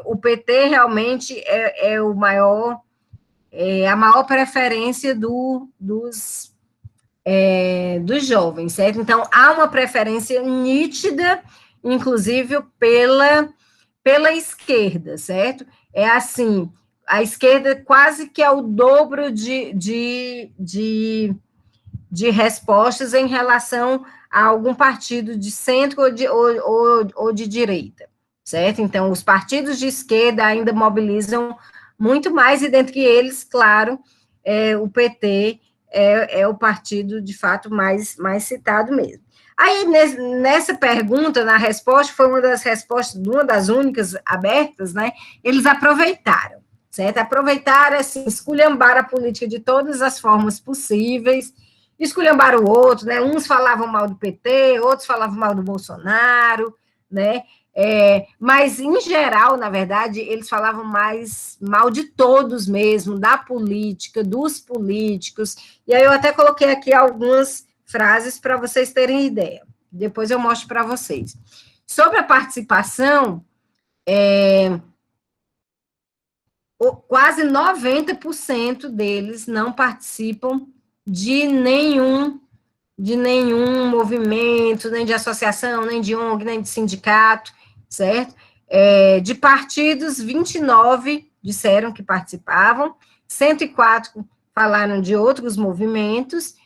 o PT realmente é o maior, a maior preferência dos jovens, certo? Então, há uma preferência nítida, inclusive, pela esquerda, certo? É assim, a esquerda quase que é o dobro de de respostas em relação a algum partido de centro ou de direita, certo? Então, os partidos de esquerda ainda mobilizam muito mais, e dentre eles, claro, o PT é o partido, de fato, mais citado mesmo. Aí, nessa pergunta, na resposta, foi uma das respostas, uma das únicas abertas, né? Eles aproveitaram, certo? Aproveitaram, assim, esculhambaram a política de todas as formas possíveis, esculhambaram o outro, né? Uns falavam mal do PT, outros falavam mal do Bolsonaro, né? Mas, em geral, na verdade, eles falavam mais mal de todos mesmo, da política, dos políticos, e aí eu até coloquei aqui algumas frases para vocês terem ideia. Depois eu mostro para vocês. Sobre a participação, quase 90% deles não participam de nenhum movimento, nem de associação, nem de ONG, nem de sindicato, certo? De partidos, 29 disseram que participavam, 104 falaram de outros movimentos.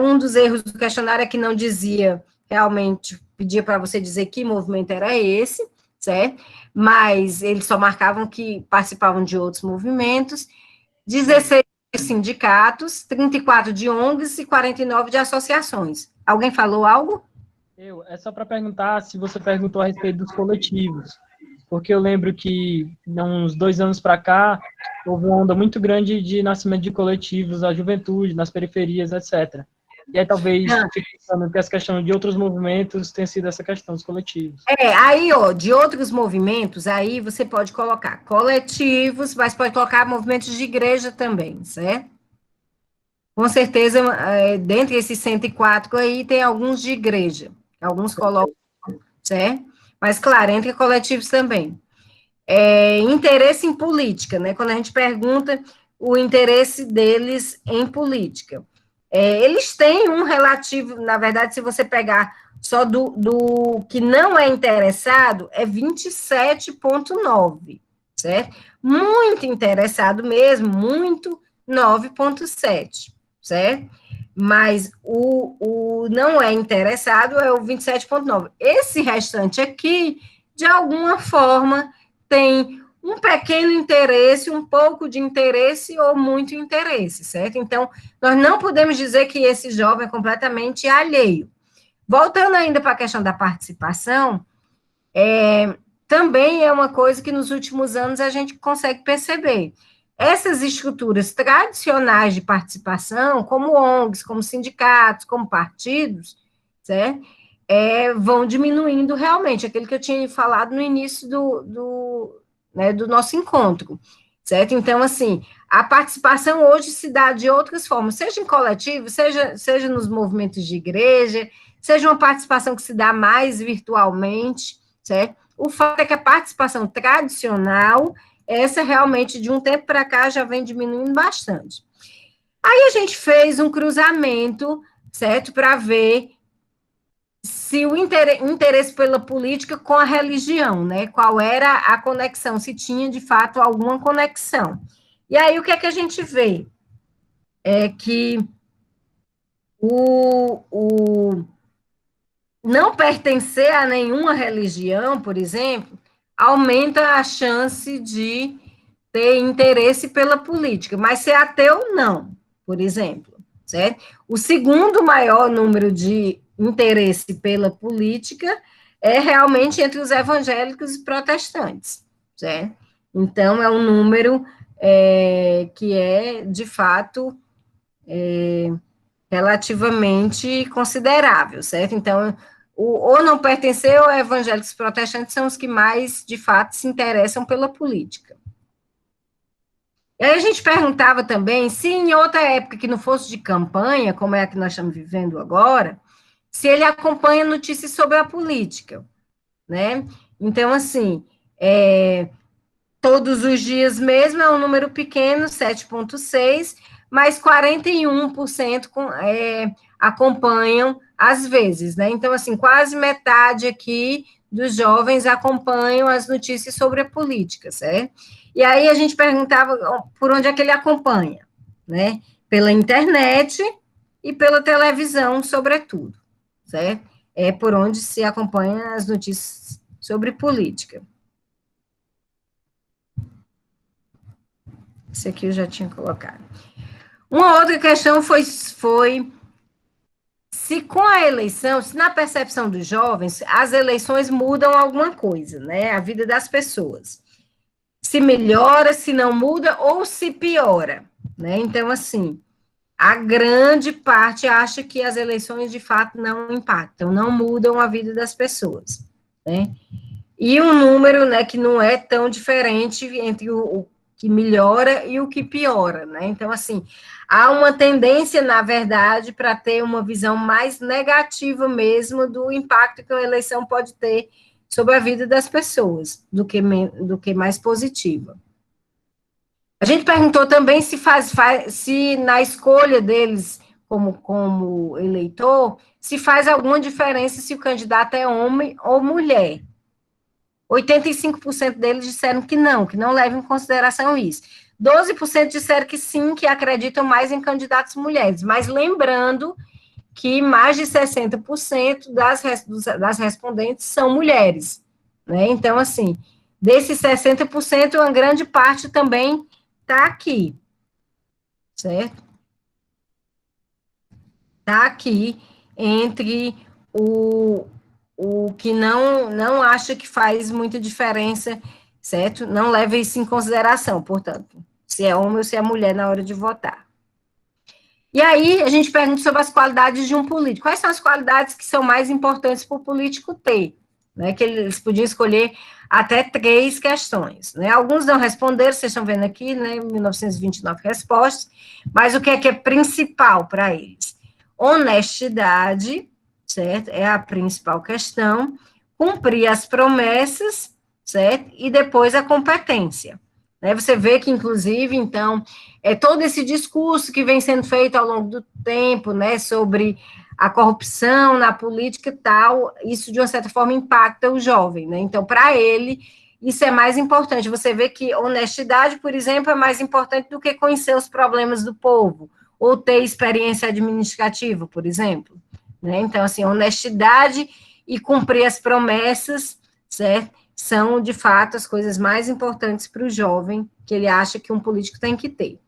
Um dos erros do questionário é que não dizia, realmente, pedia para você dizer que movimento era esse, certo? Mas eles só marcavam que participavam de outros movimentos, 16 de sindicatos, 34 de ONGs e 49 de associações. Alguém falou algo? É só para perguntar se você perguntou a respeito dos coletivos, porque eu lembro que, uns 2 anos para cá, houve uma onda muito grande de nascimento de coletivos da juventude, nas periferias, etc. E aí talvez, pensando que essa questão de outros movimentos tem sido essa questão dos coletivos. Aí, de outros movimentos, aí você pode colocar coletivos, mas pode colocar movimentos de igreja também, certo? Com certeza, dentre esses 104 aí, tem alguns de igreja, alguns colocam, certo? Mas, claro, entre coletivos também. Interesse em política, né? Quando a gente pergunta o interesse deles em política. Eles têm um relativo, na verdade, se você pegar só do que não é interessado, é 27,9, certo? Muito interessado mesmo, muito, 9,7, certo? Mas o não é interessado é o 27,9. Esse restante aqui, de alguma forma, tem um pequeno interesse, um pouco de interesse ou muito interesse, certo? Então, nós não podemos dizer que esse jovem é completamente alheio. Voltando ainda para a questão da participação, também é uma coisa que nos últimos anos a gente consegue perceber. Essas estruturas tradicionais de participação, como ONGs, como sindicatos, como partidos, certo? Vão diminuindo realmente, aquilo que eu tinha falado no início do nosso encontro, certo? Então, assim, a participação hoje se dá de outras formas, seja em coletivo, seja nos movimentos de igreja, seja uma participação que se dá mais virtualmente, certo? O fato é que a participação tradicional, essa realmente, de um tempo para cá, já vem diminuindo bastante. Aí a gente fez um cruzamento, certo? Para ver se o interesse pela política com a religião, né? Qual era a conexão, se tinha, de fato, alguma conexão. E aí, o que é que a gente vê? É que o não pertencer a nenhuma religião, por exemplo, aumenta a chance de ter interesse pela política, mas ser ateu, não, por exemplo, certo? O segundo maior número de interesse pela política é realmente entre os evangélicos e protestantes, certo? Então, é um número que é, de fato, relativamente considerável, certo? Então, ou não pertencer ou evangélicos protestantes são os que mais, de fato, se interessam pela política. E aí a gente perguntava também se em outra época que não fosse de campanha, como é a que nós estamos vivendo agora, se ele acompanha notícias sobre a política, né? Então, assim, todos os dias mesmo é um número pequeno, 7,6%, mas 41% acompanham às vezes, né? Então, assim, quase metade aqui dos jovens acompanham as notícias sobre a política, certo? E aí a gente perguntava por onde é que ele acompanha, né? Pela internet, e pela televisão, sobretudo, certo? É por onde se acompanha as notícias sobre política. Esse aqui eu já tinha colocado. Uma outra questão foi se com a eleição, se na percepção dos jovens, as eleições mudam alguma coisa, né? A vida das pessoas. Se melhora, se não muda, ou se piora, né? Então, assim, a grande parte acha que as eleições, de fato, não impactam, não mudam a vida das pessoas, né? E um número, né, que não é tão diferente entre o que melhora e o que piora, né? Então, assim, há uma tendência, na verdade, para ter uma visão mais negativa mesmo do impacto que uma eleição pode ter sobre a vida das pessoas, do que mais positiva. A gente perguntou também se na escolha deles como eleitor, se faz alguma diferença se o candidato é homem ou mulher. 85% deles disseram que não levam em consideração isso. 12% disseram que sim, que acreditam mais em candidatos mulheres, mas lembrando que mais de 60% das respondentes são mulheres, né? Então, assim, desses 60%, uma grande parte também está aqui, certo? Está aqui entre o que não acha que faz muita diferença, certo? Não leva isso em consideração, portanto, se é homem ou se é mulher na hora de votar. E aí, a gente pergunta sobre as qualidades de um político. Quais são as qualidades que são mais importantes para o político ter? Né, que eles podiam escolher até 3 questões. Né? Alguns não responderam, vocês estão vendo aqui, né, 1929 respostas, mas o que é principal para eles? Honestidade, certo? É a principal questão. Cumprir as promessas, certo? E depois a competência. Né? Você vê que, inclusive, então, todo esse discurso que vem sendo feito ao longo do tempo, né, sobre a corrupção na política e tal, isso, de uma certa forma, impacta o jovem, né? Então, para ele, isso é mais importante. Você vê que honestidade, por exemplo, é mais importante do que conhecer os problemas do povo, ou ter experiência administrativa, por exemplo. Né? Então, assim, honestidade e cumprir as promessas, certo? São, de fato, as coisas mais importantes para o jovem, que ele acha que um político tem que ter.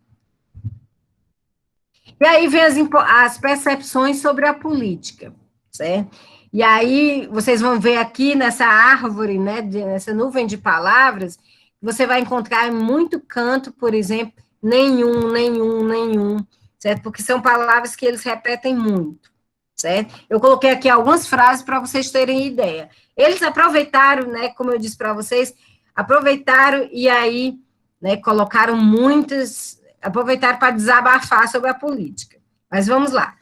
E aí vem as percepções sobre a política, certo? E aí, vocês vão ver aqui nessa árvore, né, nessa nuvem de palavras, você vai encontrar em muito canto, por exemplo, nenhum, certo? Porque são palavras que eles repetem muito, certo? Eu coloquei aqui algumas frases para vocês terem ideia. Eles aproveitaram, né, como eu disse para vocês, aproveitaram e aí, né, colocaram aproveitaram para desabafar sobre a política. Mas vamos lá.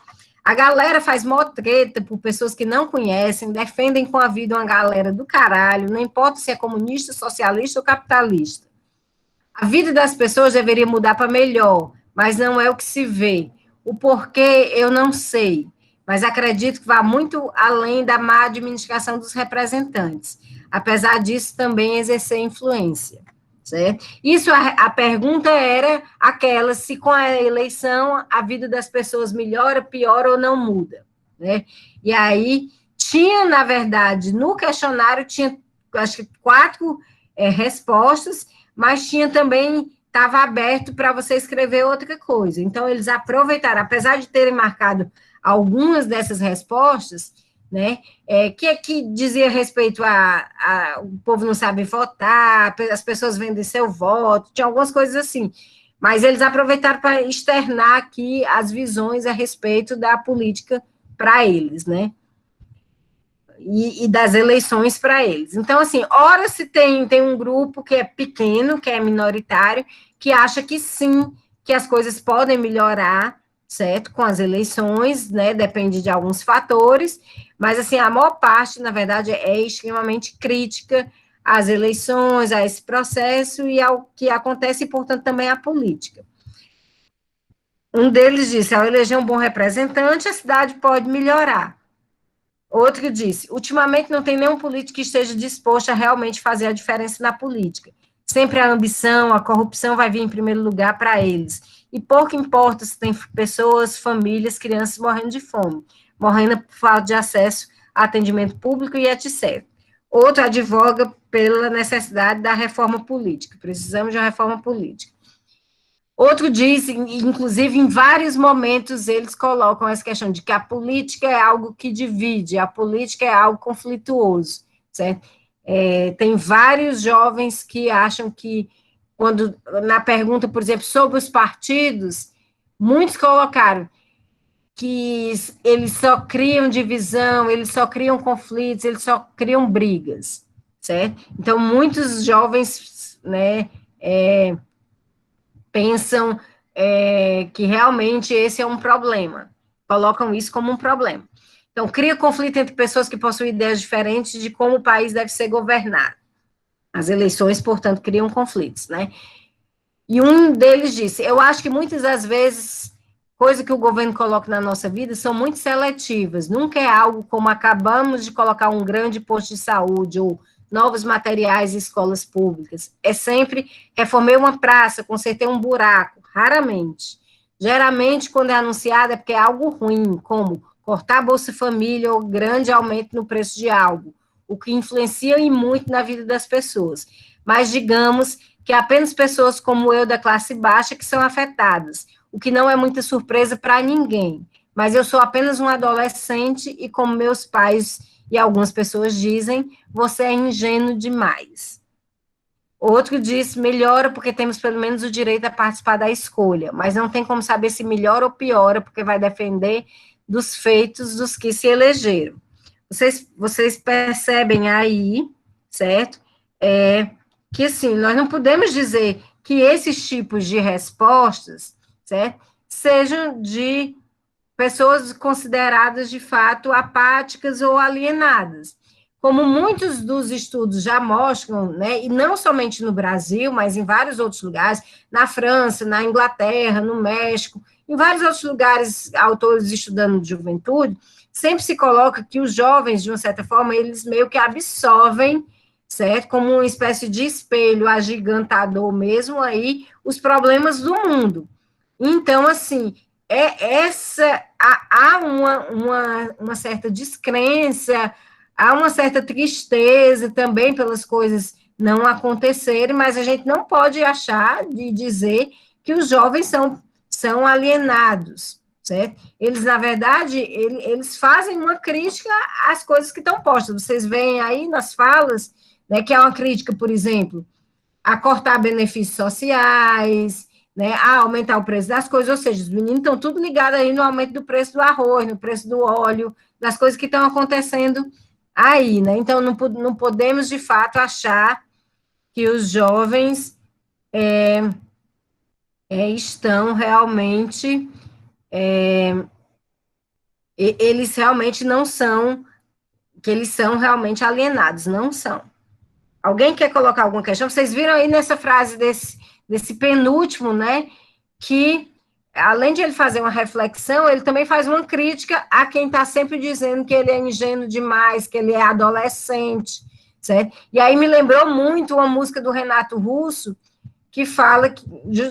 A galera faz mó treta por pessoas que não conhecem, defendem com a vida uma galera do caralho, não importa se é comunista, socialista ou capitalista. A vida das pessoas deveria mudar para melhor, mas não é o que se vê. O porquê eu não sei, mas acredito que vai muito além da má administração dos representantes. Apesar disso, também exercer influência. Certo? Isso, a pergunta era aquela, se com a eleição a vida das pessoas melhora, piora ou não muda, né? E aí, tinha, na verdade, no questionário, tinha, acho que 4 respostas, mas tinha também, estava aberto para você escrever outra coisa. Então, eles aproveitaram, apesar de terem marcado algumas dessas respostas, né, que dizia respeito o povo não sabe votar, as pessoas vendem seu voto, tinha algumas coisas assim, mas eles aproveitaram para externar aqui as visões a respeito da política para eles, né, e das eleições para eles. Então, assim, ora se tem um grupo que é pequeno, que é minoritário, que acha que sim, que as coisas podem melhorar, certo? Com as eleições, né? Depende de alguns fatores, mas, assim, a maior parte, na verdade, é extremamente crítica às eleições, a esse processo e ao que acontece, e, portanto, também à política. Um deles disse, ao eleger um bom representante, a cidade pode melhorar. Outro disse, ultimamente não tem nenhum político que esteja disposto a realmente fazer a diferença na política. Sempre a ambição, a corrupção vai vir em primeiro lugar para eles. e pouco importa se tem pessoas, famílias, crianças morrendo de fome, morrendo por falta de acesso a atendimento público e etc. Outro advoga pela necessidade da reforma política, precisamos de uma reforma política. Outro diz, inclusive, em vários momentos, eles colocam essa questão de que a política é algo que divide, a política é algo conflituoso, certo? Tem vários jovens que acham que, quando, na pergunta, por exemplo, sobre os partidos, muitos colocaram que eles só criam divisão, eles só criam conflitos, eles só criam brigas, certo? Então, muitos jovens, né, pensam que realmente esse é um problema, colocam isso como um problema. Então, cria conflito entre pessoas que possuem ideias diferentes de como o país deve ser governado. As eleições, portanto, criam conflitos, né? E um deles disse, eu acho que muitas das vezes, coisa que o governo coloca na nossa vida são muito seletivas, nunca é algo como acabamos de colocar um grande posto de saúde ou novos materiais em escolas públicas. É sempre, reformei uma praça, consertei um buraco, raramente. Geralmente, quando é anunciado, é porque é algo ruim, como cortar a Bolsa Família ou grande aumento no preço de algo, o que influencia e muito na vida das pessoas. Mas digamos que apenas pessoas como eu da classe baixa que são afetadas, o que não é muita surpresa para ninguém. Mas eu sou apenas um adolescente e como meus pais e algumas pessoas dizem, você é ingênuo demais. Outro diz, melhora porque temos pelo menos o direito a participar da escolha, mas não tem como saber se melhora ou piora, porque vai depender dos feitos dos que se elegeram. Vocês percebem aí, certo? Que, assim, nós não podemos dizer que esses tipos de respostas, certo, sejam de pessoas consideradas, de fato, apáticas ou alienadas. Como muitos dos estudos já mostram, né, e não somente no Brasil, mas em vários outros lugares, na França, na Inglaterra, no México, em vários outros lugares, autores estudando de juventude, sempre se coloca que os jovens, de uma certa forma, eles meio que absorvem, certo, como uma espécie de espelho agigantador mesmo aí, os problemas do mundo. Então, assim, há uma certa descrença, há uma certa tristeza também pelas coisas não acontecerem, mas a gente não pode achar de dizer que os jovens são alienados, certo? Eles, na verdade, eles fazem uma crítica às coisas que estão postas. Vocês veem aí nas falas, né, que é uma crítica, por exemplo, a cortar benefícios sociais, né, a aumentar o preço das coisas, ou seja, os meninos estão tudo ligados aí no aumento do preço do arroz, no preço do óleo, das coisas que estão acontecendo aí, né? Então, não podemos, de fato, achar que os jovens estão realmente, eles realmente não são, que eles são realmente alienados, não são. Alguém quer colocar alguma questão? Vocês viram aí nessa frase desse penúltimo, né, que, além de ele fazer uma reflexão, ele também faz uma crítica a quem está sempre dizendo que ele é ingênuo demais, que ele é adolescente, certo? E aí me lembrou muito uma música do Renato Russo, que fala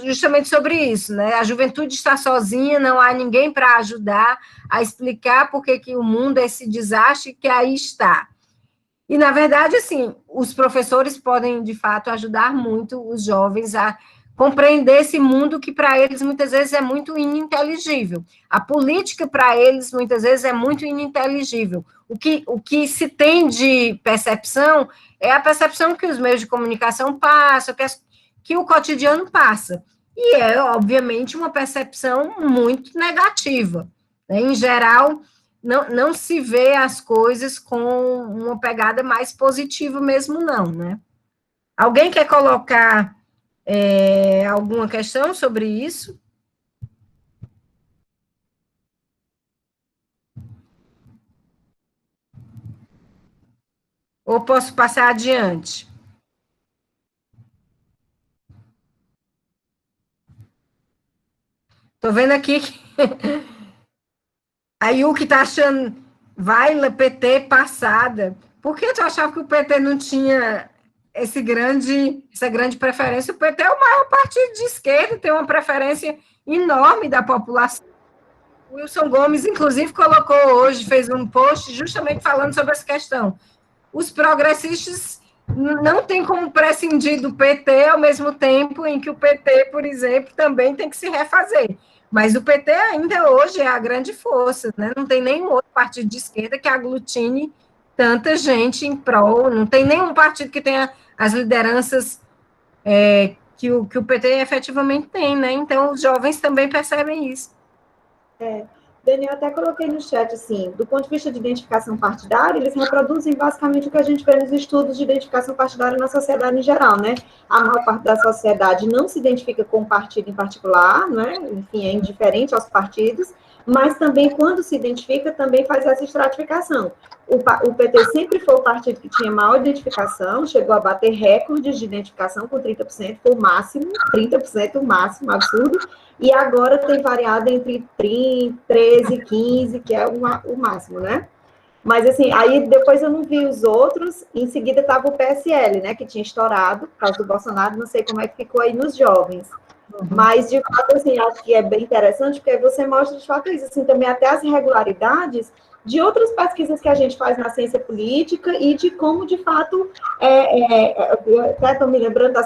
justamente sobre isso, né? A juventude está sozinha, não há ninguém para ajudar a explicar por que o mundo é esse desastre que aí está. E, na verdade, assim, os professores podem, de fato, ajudar muito os jovens a compreender esse mundo que, para eles, muitas vezes, é muito ininteligível. A política, para eles, muitas vezes, é muito ininteligível. O que se tem de percepção é a percepção que os meios de comunicação passam, que o cotidiano passa. E é, obviamente, uma percepção muito negativa, né? Em geral, não se vê as coisas com uma pegada mais positiva mesmo, não, né? Alguém quer colocar alguma questão sobre isso? Ou posso passar adiante? Estou vendo aqui que a Yuki está achando, vai, PT passada. Por que tu achava que o PT não tinha essa grande preferência? O PT é o maior partido de esquerda, tem uma preferência enorme da população. O Wilson Gomes, inclusive, colocou hoje, fez um post justamente falando sobre essa questão. Os progressistas não têm como prescindir do PT, ao mesmo tempo em que o PT, por exemplo, também tem que se refazer. Mas o PT ainda hoje é a grande força, né? Não tem nenhum outro partido de esquerda que aglutine tanta gente em prol, não tem nenhum partido que tenha as lideranças que o PT efetivamente tem, né? Então, os jovens também percebem isso. Daniel, até coloquei no chat, assim, do ponto de vista de identificação partidária, eles reproduzem basicamente o que a gente vê nos estudos de identificação partidária na sociedade em geral, né? A maior parte da sociedade não se identifica com um partido em particular, né? Enfim, é indiferente aos partidos, mas também, quando se identifica, também faz essa estratificação. O PT sempre foi o partido que tinha maior identificação, chegou a bater recordes de identificação com 30%, foi o máximo, 30% o máximo, absurdo, e agora tem variado entre 30, 13, 15, que é o máximo, né? Mas, assim, aí depois eu não vi os outros, em seguida estava o PSL, né, que tinha estourado por causa do Bolsonaro, não sei como é que ficou aí nos jovens. Mas, de fato, assim, acho que é bem interessante, porque você mostra, de fato, isso, assim, também até as irregularidades de outras pesquisas que a gente faz na ciência política e de como, de fato, até estou me lembrando,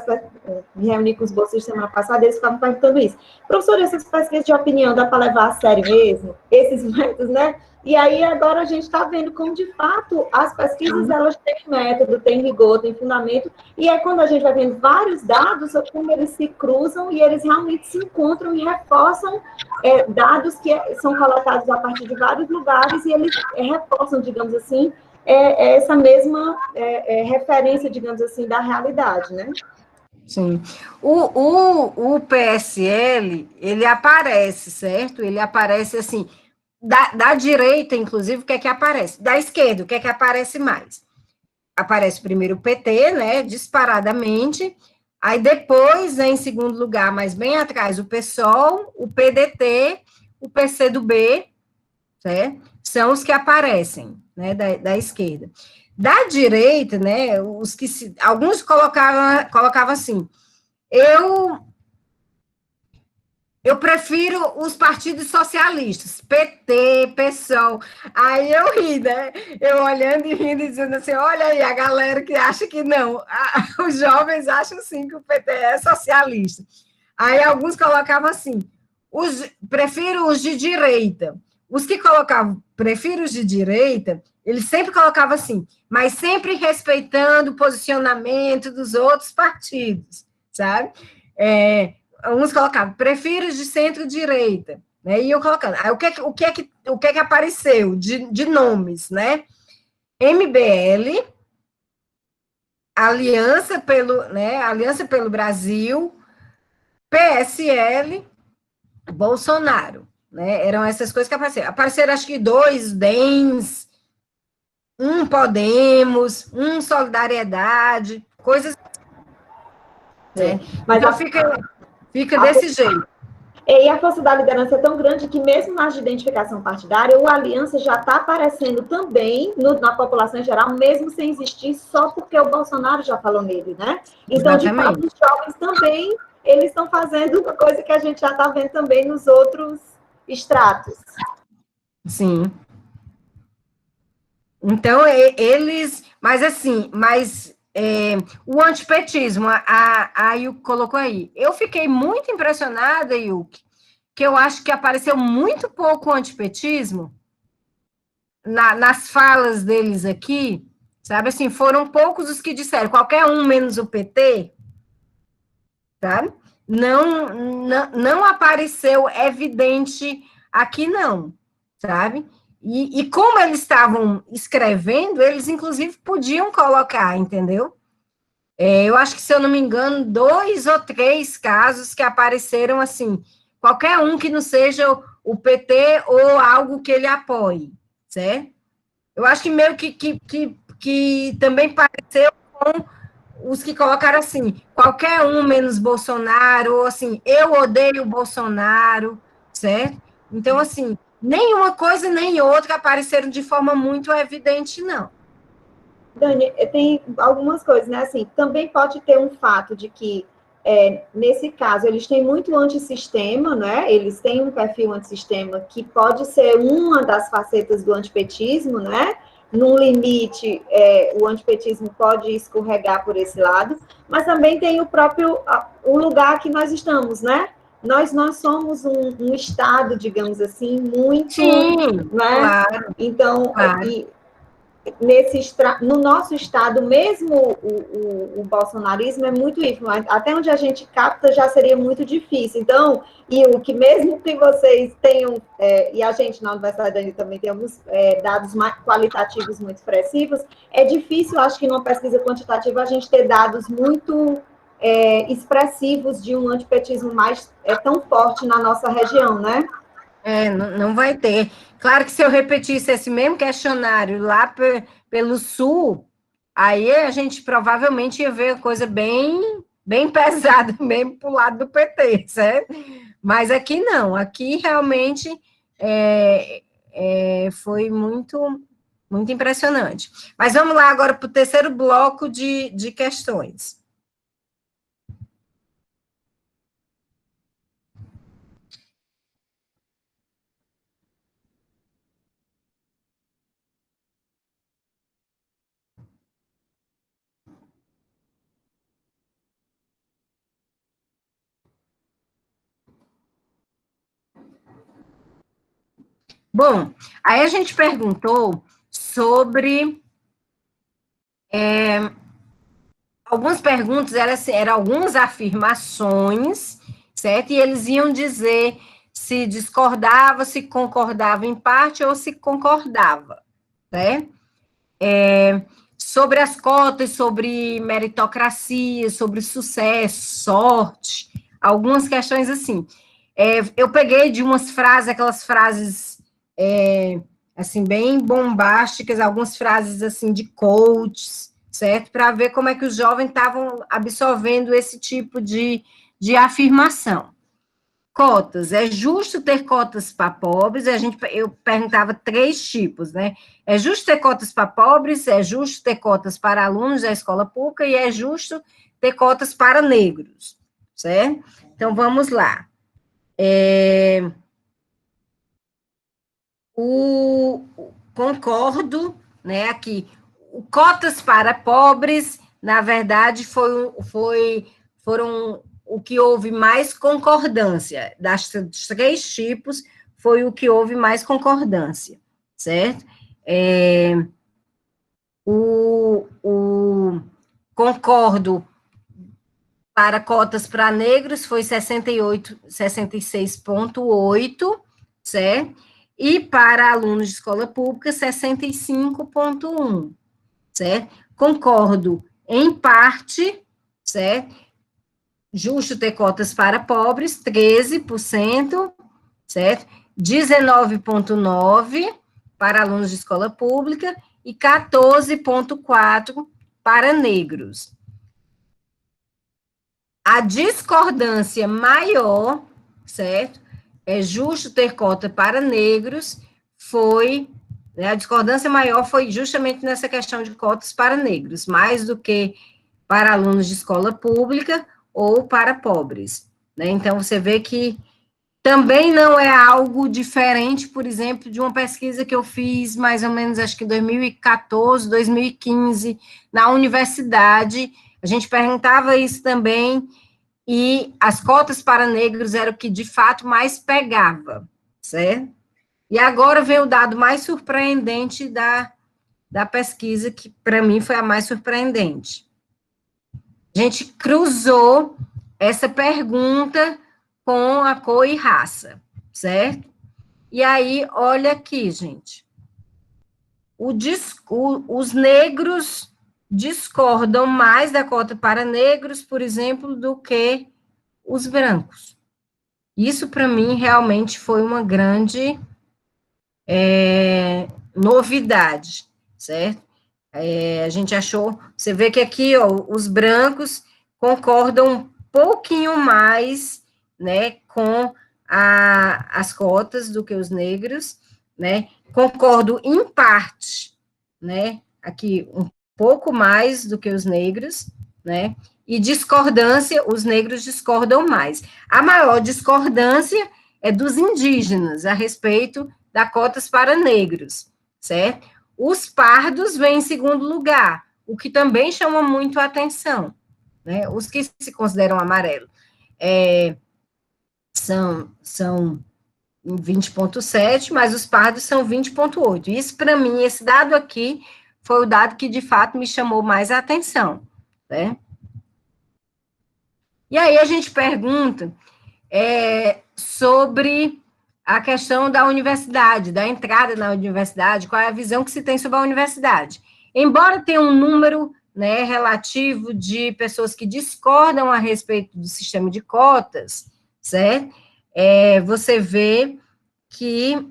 me reuni com os bolsistas semana passada, eles estavam perguntando isso. Professor, essas pesquisas de opinião dá para levar a sério mesmo? Esses métodos, né? E aí, agora a gente está vendo como, de fato, as pesquisas, elas têm método, têm rigor, têm fundamento, e é quando a gente vai vendo vários dados, como eles se cruzam e eles realmente se encontram e reforçam dados que são coletados a partir de vários lugares e eles reforçam, digamos assim, essa mesma referência, digamos assim, da realidade, né? Sim. O PSL, ele aparece, certo? Ele aparece, assim, da direita, inclusive, o que é que aparece? Da esquerda, o que é que aparece mais? Aparece primeiro o PT, né, disparadamente, aí depois, em segundo lugar, mas bem atrás, o PSOL, o PDT, o PCdoB, certo? São os que aparecem, né, da esquerda. Da direita, né, alguns colocavam assim, eu prefiro os partidos socialistas, PT, PSOL. Aí eu ri, né? Eu olhando e rindo e dizendo assim, olha aí a galera que acha que não. Os jovens acham sim que o PT é socialista. Aí alguns colocavam assim, prefiro os de direita. Os que colocavam, prefiro os de direita, eles sempre colocavam assim, mas sempre respeitando o posicionamento dos outros partidos, sabe? Uns colocavam, prefiro os de centro-direita, né? E eu colocando. Aí, o que é que apareceu de nomes, né? MBL, Aliança pelo Brasil, PSL, Bolsonaro, né? Eram essas coisas que apareceram. Apareceram, acho que 2 DEMs, um Podemos, um Solidariedade, coisas. Né? Mas então fica desse jeito. E a força da liderança é tão grande que, mesmo nas de identificação partidária, o Aliança já está aparecendo também na população em geral, mesmo sem existir, só porque o Bolsonaro já falou nele, né? Então, exatamente, de fato, os jovens também, eles estão fazendo uma coisa que a gente já está vendo também nos outros estratos. Sim. Então, eles... Mas o antipetismo, a Yuki colocou aí. Eu fiquei muito impressionada, Yuki, que eu acho que apareceu muito pouco o antipetismo nas falas deles aqui, sabe? Assim, foram poucos os que disseram, qualquer um menos o PT, sabe? Não apareceu evidente aqui, não, sabe? E como eles estavam escrevendo, eles, inclusive, podiam colocar, entendeu? Eu acho que, se eu não me engano, 2 ou 3 casos que apareceram assim, qualquer um que não seja o PT ou algo que ele apoie, certo? Eu acho que meio que também pareceu com os que colocaram assim, qualquer um menos Bolsonaro, ou assim, eu odeio o Bolsonaro, certo? Então, assim, nenhuma coisa nem outra apareceram de forma muito evidente, não. Dani, tem algumas coisas, né? Assim, também pode ter um fato de que nesse caso, eles têm muito antissistema, né? Eles têm um perfil antissistema que pode ser uma das facetas do antipetismo, né? Num limite, o antipetismo pode escorregar por esse lado, mas também tem o lugar que nós estamos, né? Nós somos um estado, digamos assim, muito... Sim, né? claro. Então, Claro. no nosso estado, mesmo o bolsonarismo é muito ínfimo, até onde a gente capta já seria muito difícil. Então, e o que mesmo que vocês tenham, e a gente na Universidade da Anitta também temos dados qualitativos muito expressivos, é difícil, acho que numa pesquisa quantitativa, a gente ter dados muito expressivos de um antipetismo mais tão forte na nossa região, né? Não vai ter. Claro que se eu repetisse esse mesmo questionário lá pelo Sul, aí a gente provavelmente ia ver coisa bem, bem pesada mesmo para o lado do PT, certo? Mas aqui não, aqui realmente foi muito, muito impressionante. Mas vamos lá agora para o terceiro bloco de questões. Bom, aí a gente perguntou sobre algumas perguntas, eram algumas afirmações, certo? E eles iam dizer se discordava, se concordava em parte ou se concordava, né? Sobre as cotas, sobre meritocracia, sobre sucesso, sorte, algumas questões assim. Eu peguei de umas frases, aquelas frases assim, bem bombásticas, algumas frases assim de coaches, certo? Para ver como é que os jovens estavam absorvendo esse tipo de afirmação. Cotas, é justo ter cotas para pobres? Eu perguntava 3 tipos, né? É justo ter cotas para pobres, é justo ter cotas para alunos da escola pública e é justo ter cotas para negros, certo? Então, vamos lá. Concordo, né, aqui, cotas para pobres, na verdade, foram o que houve mais concordância, dos 3 tipos, foi o que houve mais concordância, certo? Concordo para cotas para negros foi 66,8, certo? E para alunos de escola pública, 65,1, certo? Concordo em parte, certo? Justo ter cotas para pobres, 13%, certo? 19,9% para alunos de escola pública e 14,4% para negros. A discordância maior, certo? É justo ter cota para negros, a discordância maior foi justamente nessa questão de cotas para negros, mais do que para alunos de escola pública ou para pobres, né? Então, você vê que também não é algo diferente, por exemplo, de uma pesquisa que eu fiz mais ou menos, acho que em 2014, 2015, na universidade, a gente perguntava isso também, e as cotas para negros era o que de fato mais pegava, certo? E agora vem o dado mais surpreendente da pesquisa, que para mim foi a mais surpreendente. A gente cruzou essa pergunta com a cor e raça, certo? E aí, olha aqui, gente. Os negros discordam mais da cota para negros, por exemplo, do que os brancos. Isso, para mim, realmente foi uma grande novidade, certo? A gente achou, você vê que aqui, ó, os brancos concordam um pouquinho mais, né, com as cotas do que os negros, né? Concordo em parte, né? Aqui um pouco mais do que os negros, né? e discordância, os negros discordam mais. A maior discordância é dos indígenas a respeito das cotas para negros, certo? Os pardos vêm em segundo lugar, o que também chama muito a atenção, né? Os que se consideram amarelo são 20,7, mas os pardos são 20,8. Isso, para mim, esse dado aqui foi o dado que, de fato, me chamou mais a atenção, né? E aí a gente pergunta sobre a questão da universidade, da entrada na universidade, qual é a visão que se tem sobre a universidade. Embora tenha um número, né, relativo de pessoas que discordam a respeito do sistema de cotas, certo? Você vê que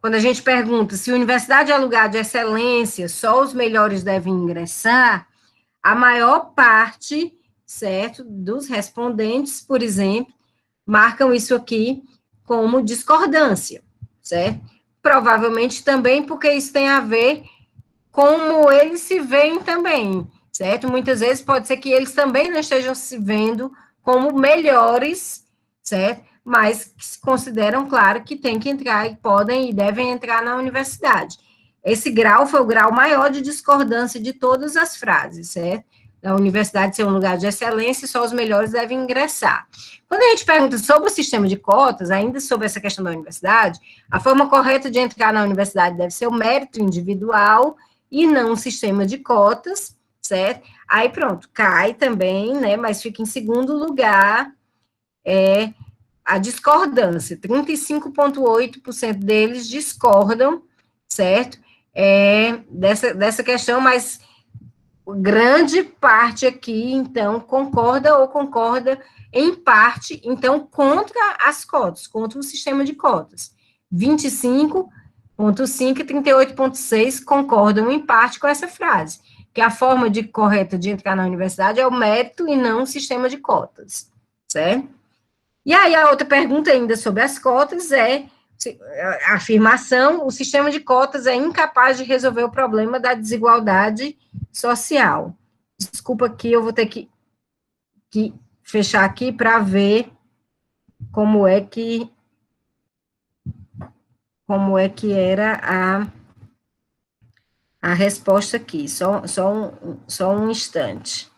quando a gente pergunta se a universidade é lugar de excelência, só os melhores devem ingressar, a maior parte, certo, dos respondentes, por exemplo, marcam isso aqui como discordância, certo? Provavelmente também porque isso tem a ver como eles se veem também, certo? Muitas vezes pode ser que eles também não estejam se vendo como melhores, certo? Mas que se consideram, claro, que tem que entrar e podem e devem entrar na universidade. Esse grau foi o grau maior de discordância de todas as frases, certo? A universidade ser um lugar de excelência e só os melhores devem ingressar. Quando a gente pergunta sobre o sistema de cotas, ainda sobre essa questão da universidade, a forma correta de entrar na universidade deve ser o mérito individual e não o sistema de cotas, certo? Aí pronto, cai também, né, mas fica em segundo lugar a discordância. 35,8% deles discordam, certo? Dessa questão, mas grande parte aqui, então, concorda ou concorda em parte, então, contra as cotas, contra o sistema de cotas. 25,5% e 38,6% concordam em parte com essa frase, que a forma correta de entrar na universidade é o mérito e não o sistema de cotas, certo? E aí, a outra pergunta ainda sobre as cotas a afirmação: o sistema de cotas é incapaz de resolver o problema da desigualdade social. Desculpa aqui, eu vou ter que fechar aqui para ver como é que era a resposta aqui. Só um instante.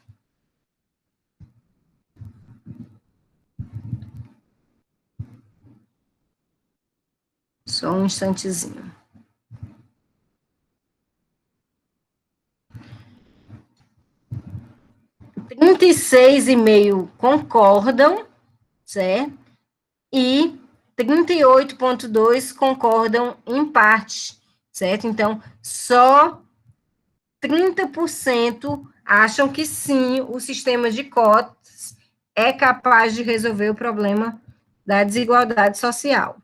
Só um instantezinho. – 36,5% concordam, certo? E 38,2% concordam em parte, certo? Então, só 30% acham que sim, o sistema de cotas é capaz de resolver o problema da desigualdade social.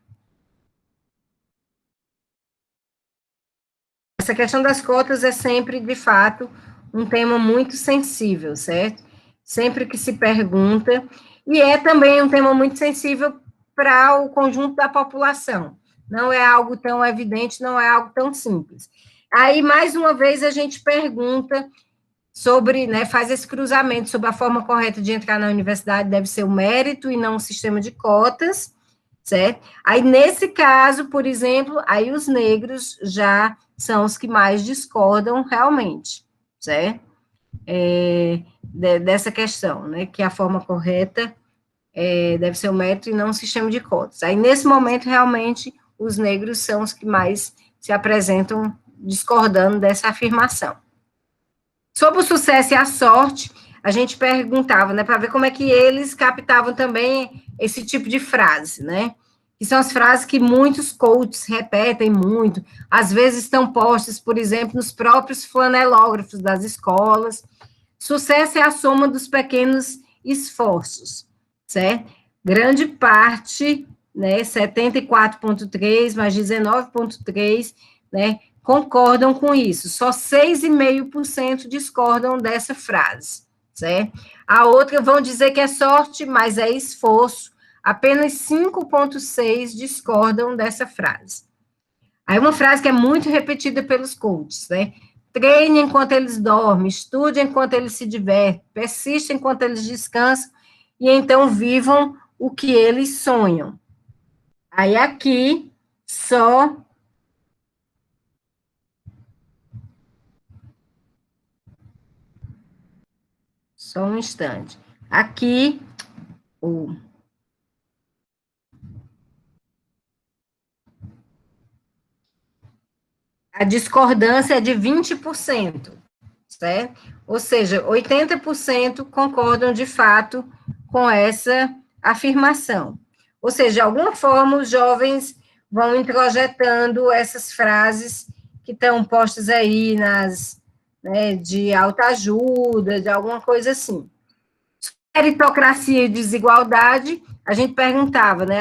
Essa questão das cotas é sempre, de fato, um tema muito sensível, certo? Sempre que se pergunta, e é também um tema muito sensível para o conjunto da população. Não é algo tão evidente, não é algo tão simples. Aí, mais uma vez, a gente pergunta sobre, né, faz esse cruzamento sobre a forma correta de entrar na universidade, deve ser o mérito e não o sistema de cotas, certo? Aí, nesse caso, por exemplo, aí os negros já são os que mais discordam realmente, certo? Dessa questão, né, que a forma correta deve ser o mérito e não o sistema de cotas. Aí, nesse momento, realmente, os negros são os que mais se apresentam discordando dessa afirmação. Sobre o sucesso e a sorte, a gente perguntava, né, para ver como é que eles captavam também esse tipo de frase, né? Que são as frases que muitos coaches repetem muito, às vezes estão postas, por exemplo, nos próprios flanelógrafos das escolas. Sucesso é a soma dos pequenos esforços, certo? Grande parte, né, 74,3% mais 19,3%, né, concordam com isso. Só 6,5% discordam dessa frase, certo? A outra vão dizer que é sorte, mas é esforço. Apenas 5,6% discordam dessa frase. Aí uma frase que é muito repetida pelos coaches, né? treine enquanto eles dormem, estude enquanto eles se divertem, persista enquanto eles descansam, e então vivam o que eles sonham. Aí aqui, só um instante. Aqui, a discordância é de 20%, certo? Ou seja, 80% concordam de fato com essa afirmação. Ou seja, de alguma forma, os jovens vão introjetando essas frases que estão postas aí né, de autoajuda, de alguma coisa assim. Meritocracia e desigualdade, a gente perguntava, né?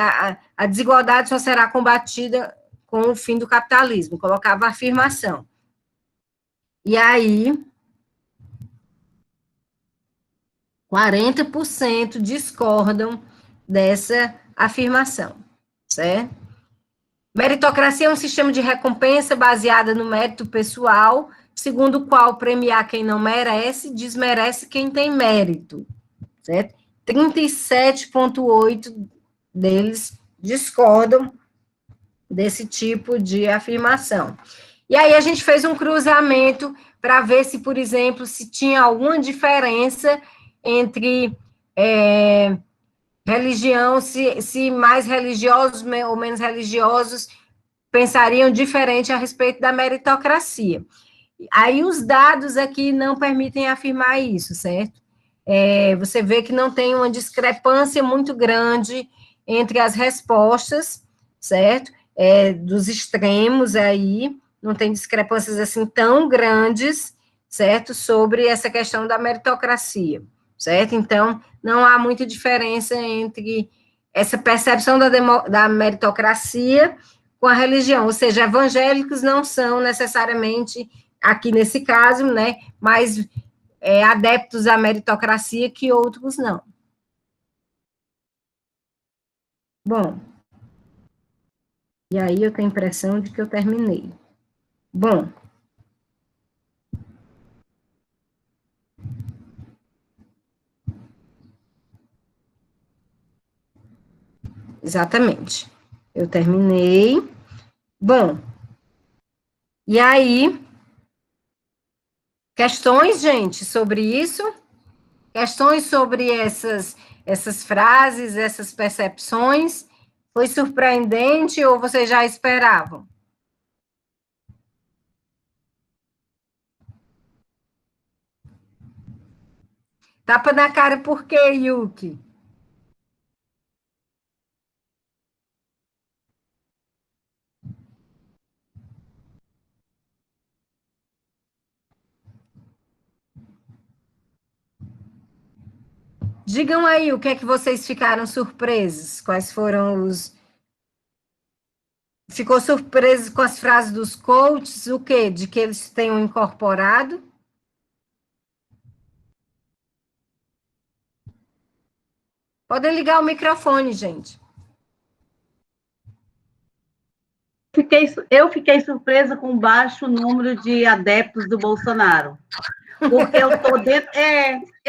A desigualdade só será combatida com o fim do capitalismo, colocava a afirmação. E aí, 40% discordam dessa afirmação, certo? Meritocracia é um sistema de recompensa baseada no mérito pessoal, segundo o qual premiar quem não merece, desmerece quem tem mérito, certo? 37,8% deles discordam desse tipo de afirmação. E aí a gente fez um cruzamento para ver se, por exemplo, se tinha alguma diferença entre religião, se mais religiosos ou menos religiosos pensariam diferente a respeito da meritocracia. Aí os dados aqui não permitem afirmar isso, certo? Você vê que não tem uma discrepância muito grande entre as respostas, certo? Dos extremos aí, não tem discrepâncias assim tão grandes, certo? Sobre essa questão da meritocracia, certo? Então, não há muita diferença entre essa percepção da meritocracia com a religião, ou seja, evangélicos não são necessariamente, aqui nesse caso, né, mais adeptos à meritocracia que outros não. Bom, e aí eu tenho a impressão de que eu terminei. Bom, exatamente, eu terminei. Bom, e aí, questões, gente, sobre isso? Questões sobre essas frases, essas percepções? Foi surpreendente ou vocês já esperavam? Tapa na cara por quê, Yuki? Digam aí o que é que vocês ficaram surpresos, quais foram os... Ficou surpreso com as frases dos coaches, o quê? De que eles tenham incorporado? Podem ligar o microfone, gente. Eu fiquei surpresa com o baixo número de adeptos do Bolsonaro. Porque eu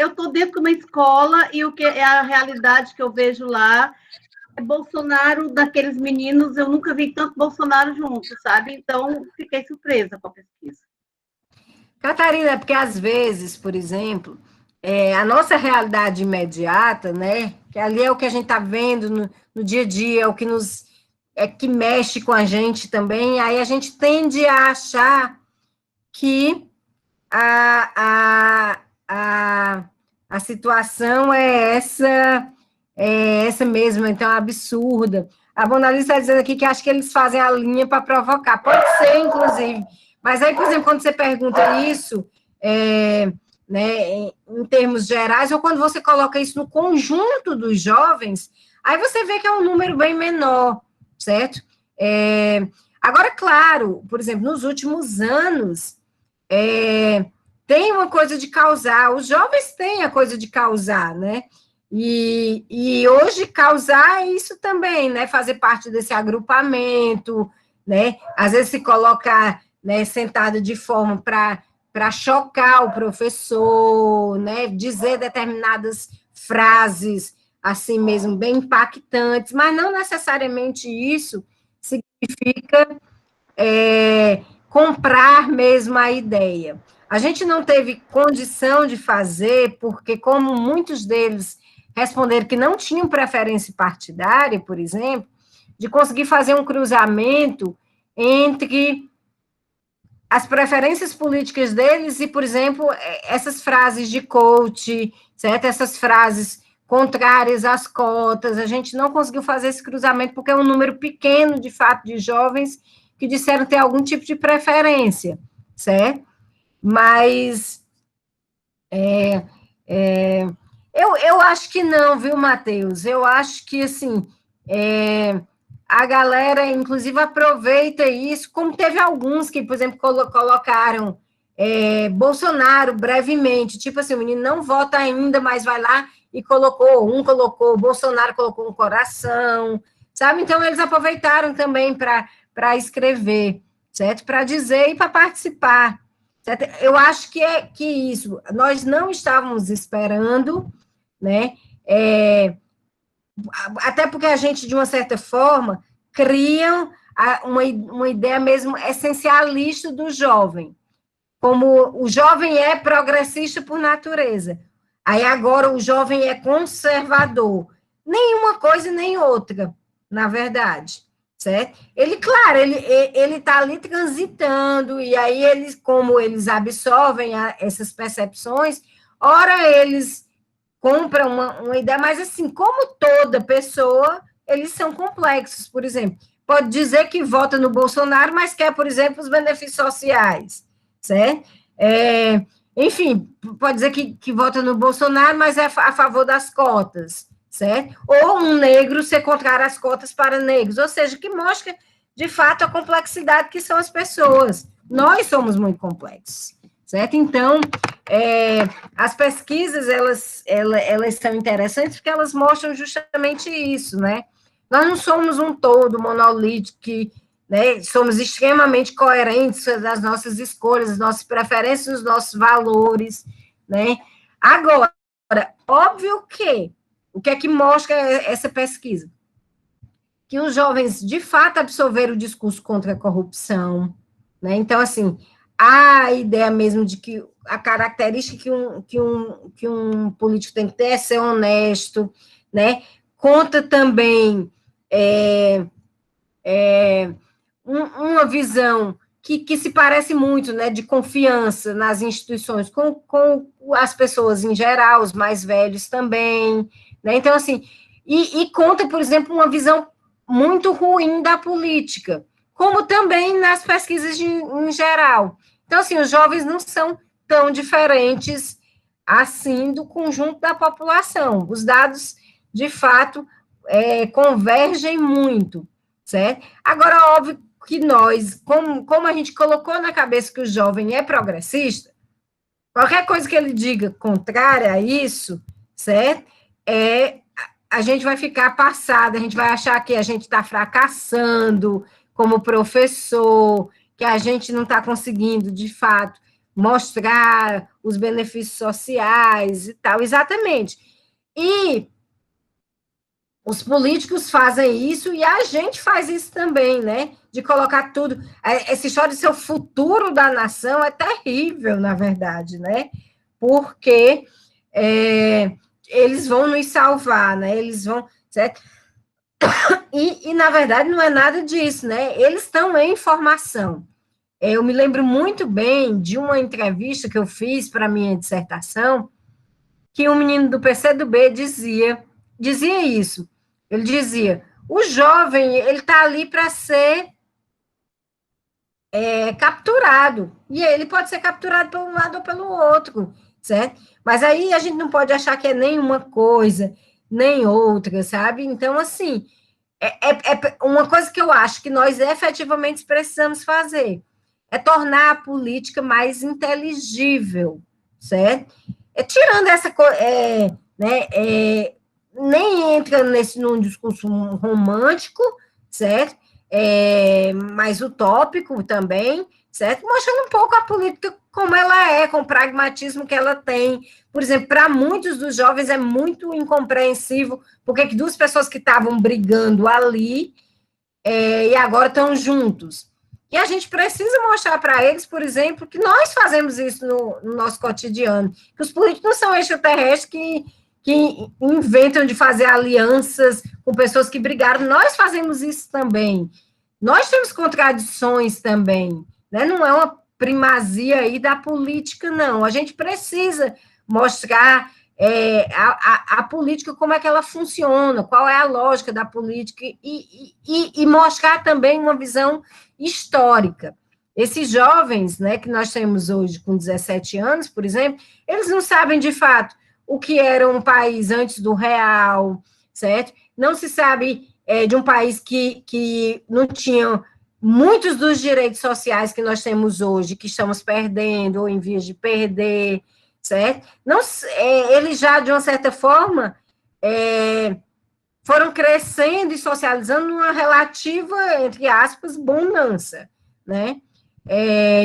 estou dentro de uma escola e o que é a realidade que eu vejo lá é Bolsonaro, daqueles meninos, eu nunca vi tanto Bolsonaro junto, sabe? Então, fiquei surpresa com a pesquisa. Catarina, porque às vezes, por exemplo, a nossa realidade imediata, né, que ali é o que a gente está vendo no dia a dia, é o que que mexe com a gente também, aí a gente tende a achar que a situação é essa mesmo, então é absurda. A Bonalisa está dizendo aqui que acho que eles fazem a linha para provocar. Pode ser, inclusive. Mas aí, por exemplo, quando você pergunta isso, né, em termos gerais, ou quando você coloca isso no conjunto dos jovens, aí você vê que é um número bem menor, certo? Agora, claro, por exemplo, nos últimos anos, tem uma coisa de causar, os jovens têm a coisa de causar, né? E hoje causar isso também, né? Fazer parte desse agrupamento, né? Às vezes se colocar, né, sentado de forma para para chocar o professor, né, dizer determinadas frases, assim mesmo, bem impactantes, mas não necessariamente isso significa comprar mesmo a ideia. A gente não teve condição de fazer, porque como muitos deles responderam que não tinham preferência partidária, por exemplo, de conseguir fazer um cruzamento entre as preferências políticas deles e, por exemplo, essas frases de coach, certo? Essas frases contrárias às cotas, a gente não conseguiu fazer esse cruzamento porque é um número pequeno, de fato, de jovens que disseram ter algum tipo de preferência, certo? Mas eu acho que não, viu, Matheus? Eu acho que, assim, a galera, inclusive, aproveita isso, como teve alguns que, por exemplo, colocaram Bolsonaro brevemente, tipo assim, o menino não vota ainda, mas vai lá e colocou, Bolsonaro colocou um coração, sabe? Então, eles aproveitaram também para escrever, certo? Para dizer e para participar, certo? Eu acho que isso, nós não estávamos esperando, né? Até porque a gente, de uma certa forma, cria uma ideia mesmo essencialista do jovem, como o jovem é progressista por natureza, aí agora o jovem é conservador, nenhuma coisa nem outra, na verdade, certo? Claro, ele está ali transitando, e aí eles, como eles absorvem essas percepções, ora eles compra uma ideia, mas assim, como toda pessoa, eles são complexos, por exemplo. Pode dizer que vota no Bolsonaro, mas quer, por exemplo, os benefícios sociais, certo? Enfim, pode dizer que vota no Bolsonaro, mas é a favor das cotas, certo? Ou um negro ser contrário às cotas para negros, ou seja, que mostra, de fato, a complexidade que são as pessoas. Nós somos muito complexos, certo? Então, as pesquisas, elas são interessantes porque elas mostram justamente isso, né? Nós não somos um todo monolítico, né? Somos extremamente coerentes nas nossas escolhas, nas nossas preferências, nos nossos valores, né? Agora, óbvio que, o que é que mostra essa pesquisa? Que os jovens, de fato, absorveram o discurso contra a corrupção, né? Então, assim, a ideia mesmo de que a característica que um político tem que ter é ser honesto, né? Conta também uma visão que se parece muito, né, de confiança nas instituições com as pessoas em geral, os mais velhos também, né? Então, assim, e conta, por exemplo, uma visão muito ruim da política, como também nas pesquisas em geral. Então, assim, os jovens não são tão diferentes assim do conjunto da população. Os dados, de fato, convergem muito, certo? Agora, óbvio que nós, como a gente colocou na cabeça que o jovem é progressista, qualquer coisa que ele diga contrária a isso, certo? A gente vai ficar passada, a gente vai achar que a gente está fracassando como professor, que a gente não está conseguindo, de fato, mostrar os benefícios sociais e tal, exatamente. E os políticos fazem isso e a gente faz isso também, né? De colocar tudo. Essa história de ser o futuro da nação é terrível, na verdade, né? Porque eles vão nos salvar, né? Eles vão, certo? E, na verdade, não é nada disso, né? Eles estão em formação. Eu me lembro muito bem de uma entrevista que eu fiz para a minha dissertação, que um menino do PCdoB dizia isso. Ele dizia, o jovem, ele está ali para ser capturado, e ele pode ser capturado por um lado ou pelo outro, certo? Mas aí a gente não pode achar que é nem uma coisa, nem outra, sabe? Então, assim, uma coisa que eu acho que nós efetivamente precisamos fazer é tornar a política mais inteligível, certo? Tirando essa coisa, nem entra num discurso romântico, certo? Mais utópico também, certo? Mostrando um pouco a política como ela é, com o pragmatismo que ela tem. Por exemplo, para muitos dos jovens é muito incompreensível porque que duas pessoas que estavam brigando ali e agora estão juntos. E a gente precisa mostrar para eles, por exemplo, que nós fazemos isso no nosso cotidiano, que os políticos não são extraterrestres que inventam de fazer alianças com pessoas que brigaram, nós fazemos isso também. Nós temos contradições também, né? Não é uma primazia aí da política, não. A gente precisa mostrar a política, como é que ela funciona, qual é a lógica da política, e mostrar também uma visão histórica. Esses jovens, né, que nós temos hoje com 17 anos, por exemplo, eles não sabem, de fato, o que era um país antes do real, certo? Não se sabe de um país que não tinha muitos dos direitos sociais que nós temos hoje, que estamos perdendo, ou em vias de perder, certo? Não, eles já, de uma certa forma, foram crescendo e socializando numa relativa, entre aspas, bonança, né?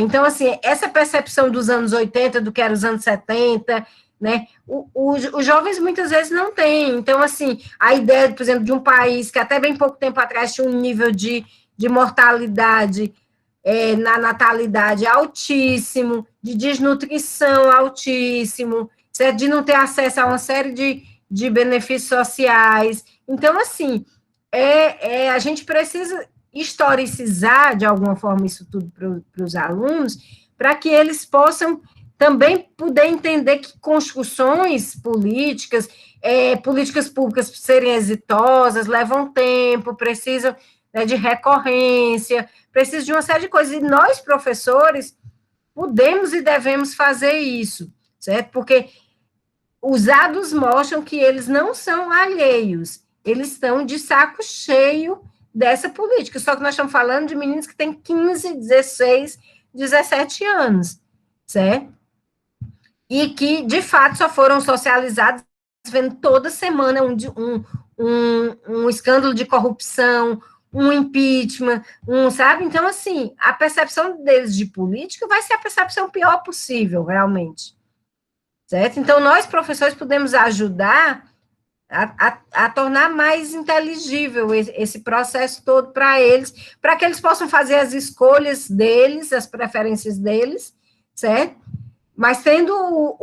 Então, assim, essa percepção dos anos 80, do que era os anos 70, né? Os jovens muitas vezes não têm. Então, assim, a ideia, por exemplo, de um país que até bem pouco tempo atrás tinha um nível de mortalidade na natalidade altíssimo, de desnutrição altíssimo, certo? De não ter acesso a uma série de benefícios sociais. Então, assim, a gente precisa historicizar, de alguma forma, isso tudo para os alunos, para que eles possam também poder entender que construções políticas, políticas públicas serem exitosas, levam tempo, precisam de recorrência, precisam de uma série de coisas. E nós, professores, podemos e devemos fazer isso, certo? Porque os dados mostram que eles não são alheios, eles estão de saco cheio dessa política, só que nós estamos falando de meninos que têm 15, 16, 17 anos, certo? E que, de fato, só foram socializados vendo toda semana um escândalo de corrupção, um impeachment, sabe? Então, assim, a percepção deles de política vai ser a percepção pior possível, realmente, certo? Então, nós, professores, podemos ajudar a tornar mais inteligível esse processo todo para eles, para que eles possam fazer as escolhas deles, as preferências deles, certo? Mas tendo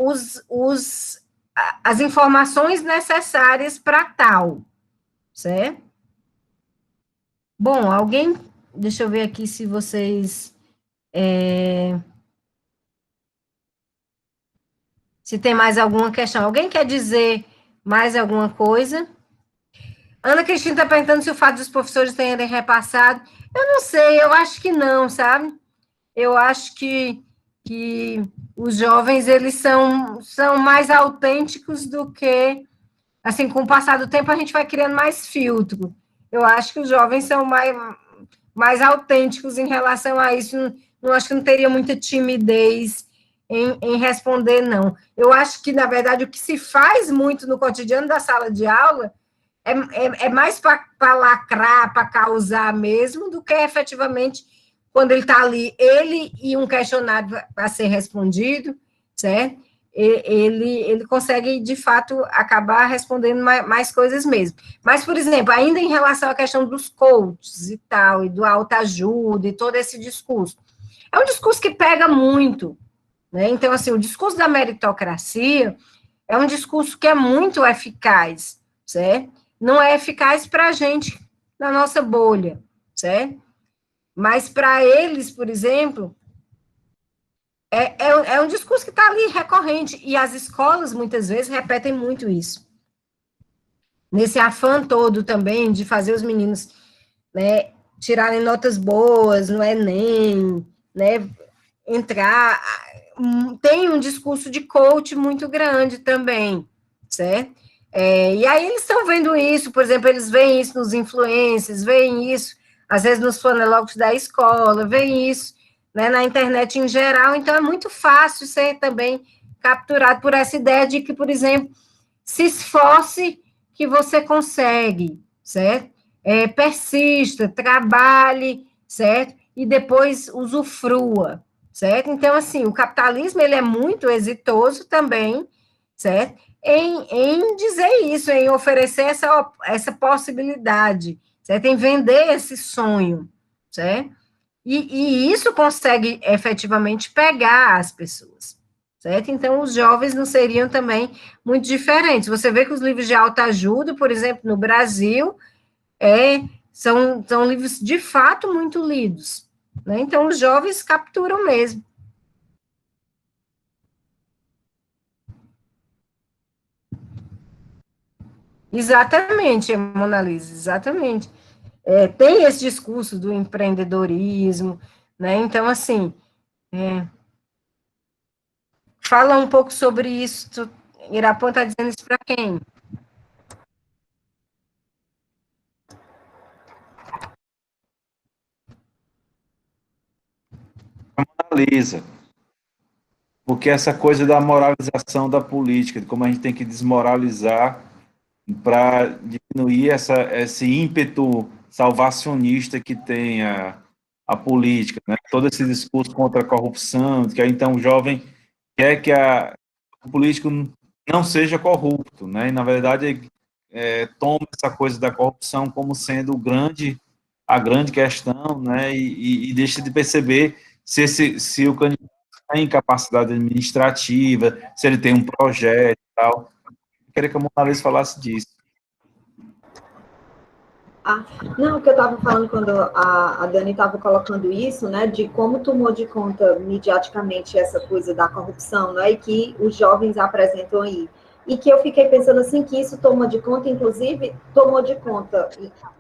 as informações necessárias para tal, certo? Bom, alguém, deixa eu ver aqui se vocês, se tem mais alguma questão. Alguém quer dizer mais alguma coisa? Ana Cristina está perguntando se o fato dos professores terem repassado. Eu não sei, eu acho que não, sabe? Eu acho que os jovens, eles são mais autênticos do que, assim, com o passar do tempo, a gente vai criando mais filtro. Eu acho que os jovens são mais autênticos em relação a isso. Não acho que não teria muita timidez em responder, não. Eu acho que, na verdade, o que se faz muito no cotidiano da sala de aula é mais para lacrar, para causar mesmo, do que efetivamente quando ele está ali, ele e um questionário para ser respondido, certo? Ele consegue, de fato, acabar respondendo mais coisas mesmo. Mas, por exemplo, ainda em relação à questão dos coaches e tal, e do autoajuda, e todo esse discurso, é um discurso que pega muito, né? Então, assim, o discurso da meritocracia é um discurso que é muito eficaz, certo? Não é eficaz para a gente na nossa bolha, certo? Mas para eles, por exemplo, é um discurso que está ali recorrente, e as escolas, muitas vezes, repetem muito isso. Nesse afã todo também de fazer os meninos, né, tirarem notas boas no Enem, né, entrar, tem um discurso de coach muito grande também, certo? E aí eles estão vendo isso, por exemplo, eles veem isso nos influencers, veem isso, às vezes, nos fonológicos da escola, veem isso, né, na internet em geral, então é muito fácil ser também capturado por essa ideia de que, por exemplo, se esforce que você consegue, certo? Persista, trabalhe, certo? E depois usufrua, certo? Então, assim, o capitalismo, ele é muito exitoso também, certo? Em dizer isso, em oferecer essa possibilidade, certo? Em vender esse sonho, certo? E isso consegue efetivamente pegar as pessoas, certo? Então, os jovens não seriam também muito diferentes. Você vê que os livros de autoajuda, por exemplo, no Brasil, são livros de fato muito lidos, né? Então, os jovens capturam mesmo. Exatamente, Mona Lisa, exatamente. Tem esse discurso do empreendedorismo, né? Então, assim, fala um pouco sobre isso. Irapã está dizendo isso para quem? Analisa. Porque essa coisa da moralização da política, de como a gente tem que desmoralizar para diminuir esse ímpeto salvacionista que tem a política, né? Todo esse discurso contra a corrupção, que aí então o jovem quer que o político não seja corrupto, né? E na verdade toma essa coisa da corrupção como sendo a grande questão, né? E deixa de perceber se o candidato tem capacidade administrativa, se ele tem um projeto e tal. Eu queria que a Mona Lisa falasse disso. Não, o que eu estava falando quando a Dani estava colocando isso, né, de como tomou de conta mediaticamente essa coisa da corrupção, né, e que os jovens apresentam aí. E que eu fiquei pensando, assim, que isso tomou de conta, inclusive, tomou de conta,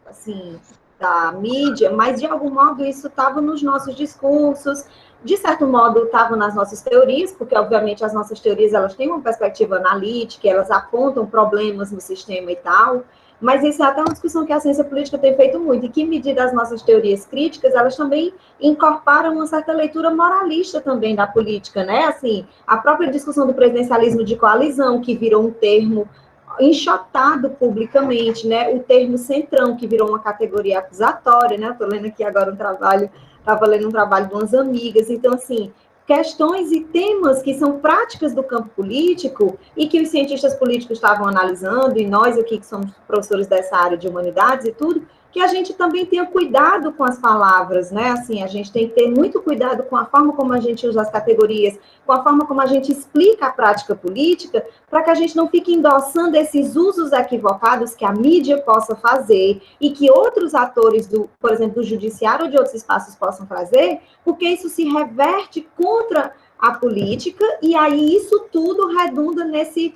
assim, da mídia, mas, de algum modo, isso estava nos nossos discursos, de certo modo, estava nas nossas teorias, porque, obviamente, as nossas teorias, elas têm uma perspectiva analítica, elas apontam problemas no sistema e tal, mas isso é até uma discussão que a ciência política tem feito muito, e que medida as nossas teorias críticas, elas também incorporam uma certa leitura moralista também da política, né? Assim, a própria discussão do presidencialismo de coalizão, que virou um termo enxotado publicamente, né? O termo centrão, que virou uma categoria acusatória, né? Estou lendo aqui agora um trabalho, estava lendo um trabalho de umas amigas, então, assim, questões e temas que são práticas do campo político e que os cientistas políticos estavam analisando, e nós aqui que somos professores dessa área de humanidades e tudo, que a gente também tenha cuidado com as palavras, né? Assim, a gente tem que ter muito cuidado com a forma como a gente usa as categorias, com a forma como a gente explica a prática política, para que a gente não fique endossando esses usos equivocados que a mídia possa fazer e que outros atores, por exemplo, do judiciário ou de outros espaços possam fazer, porque isso se reverte contra a política, e aí isso tudo redunda nesse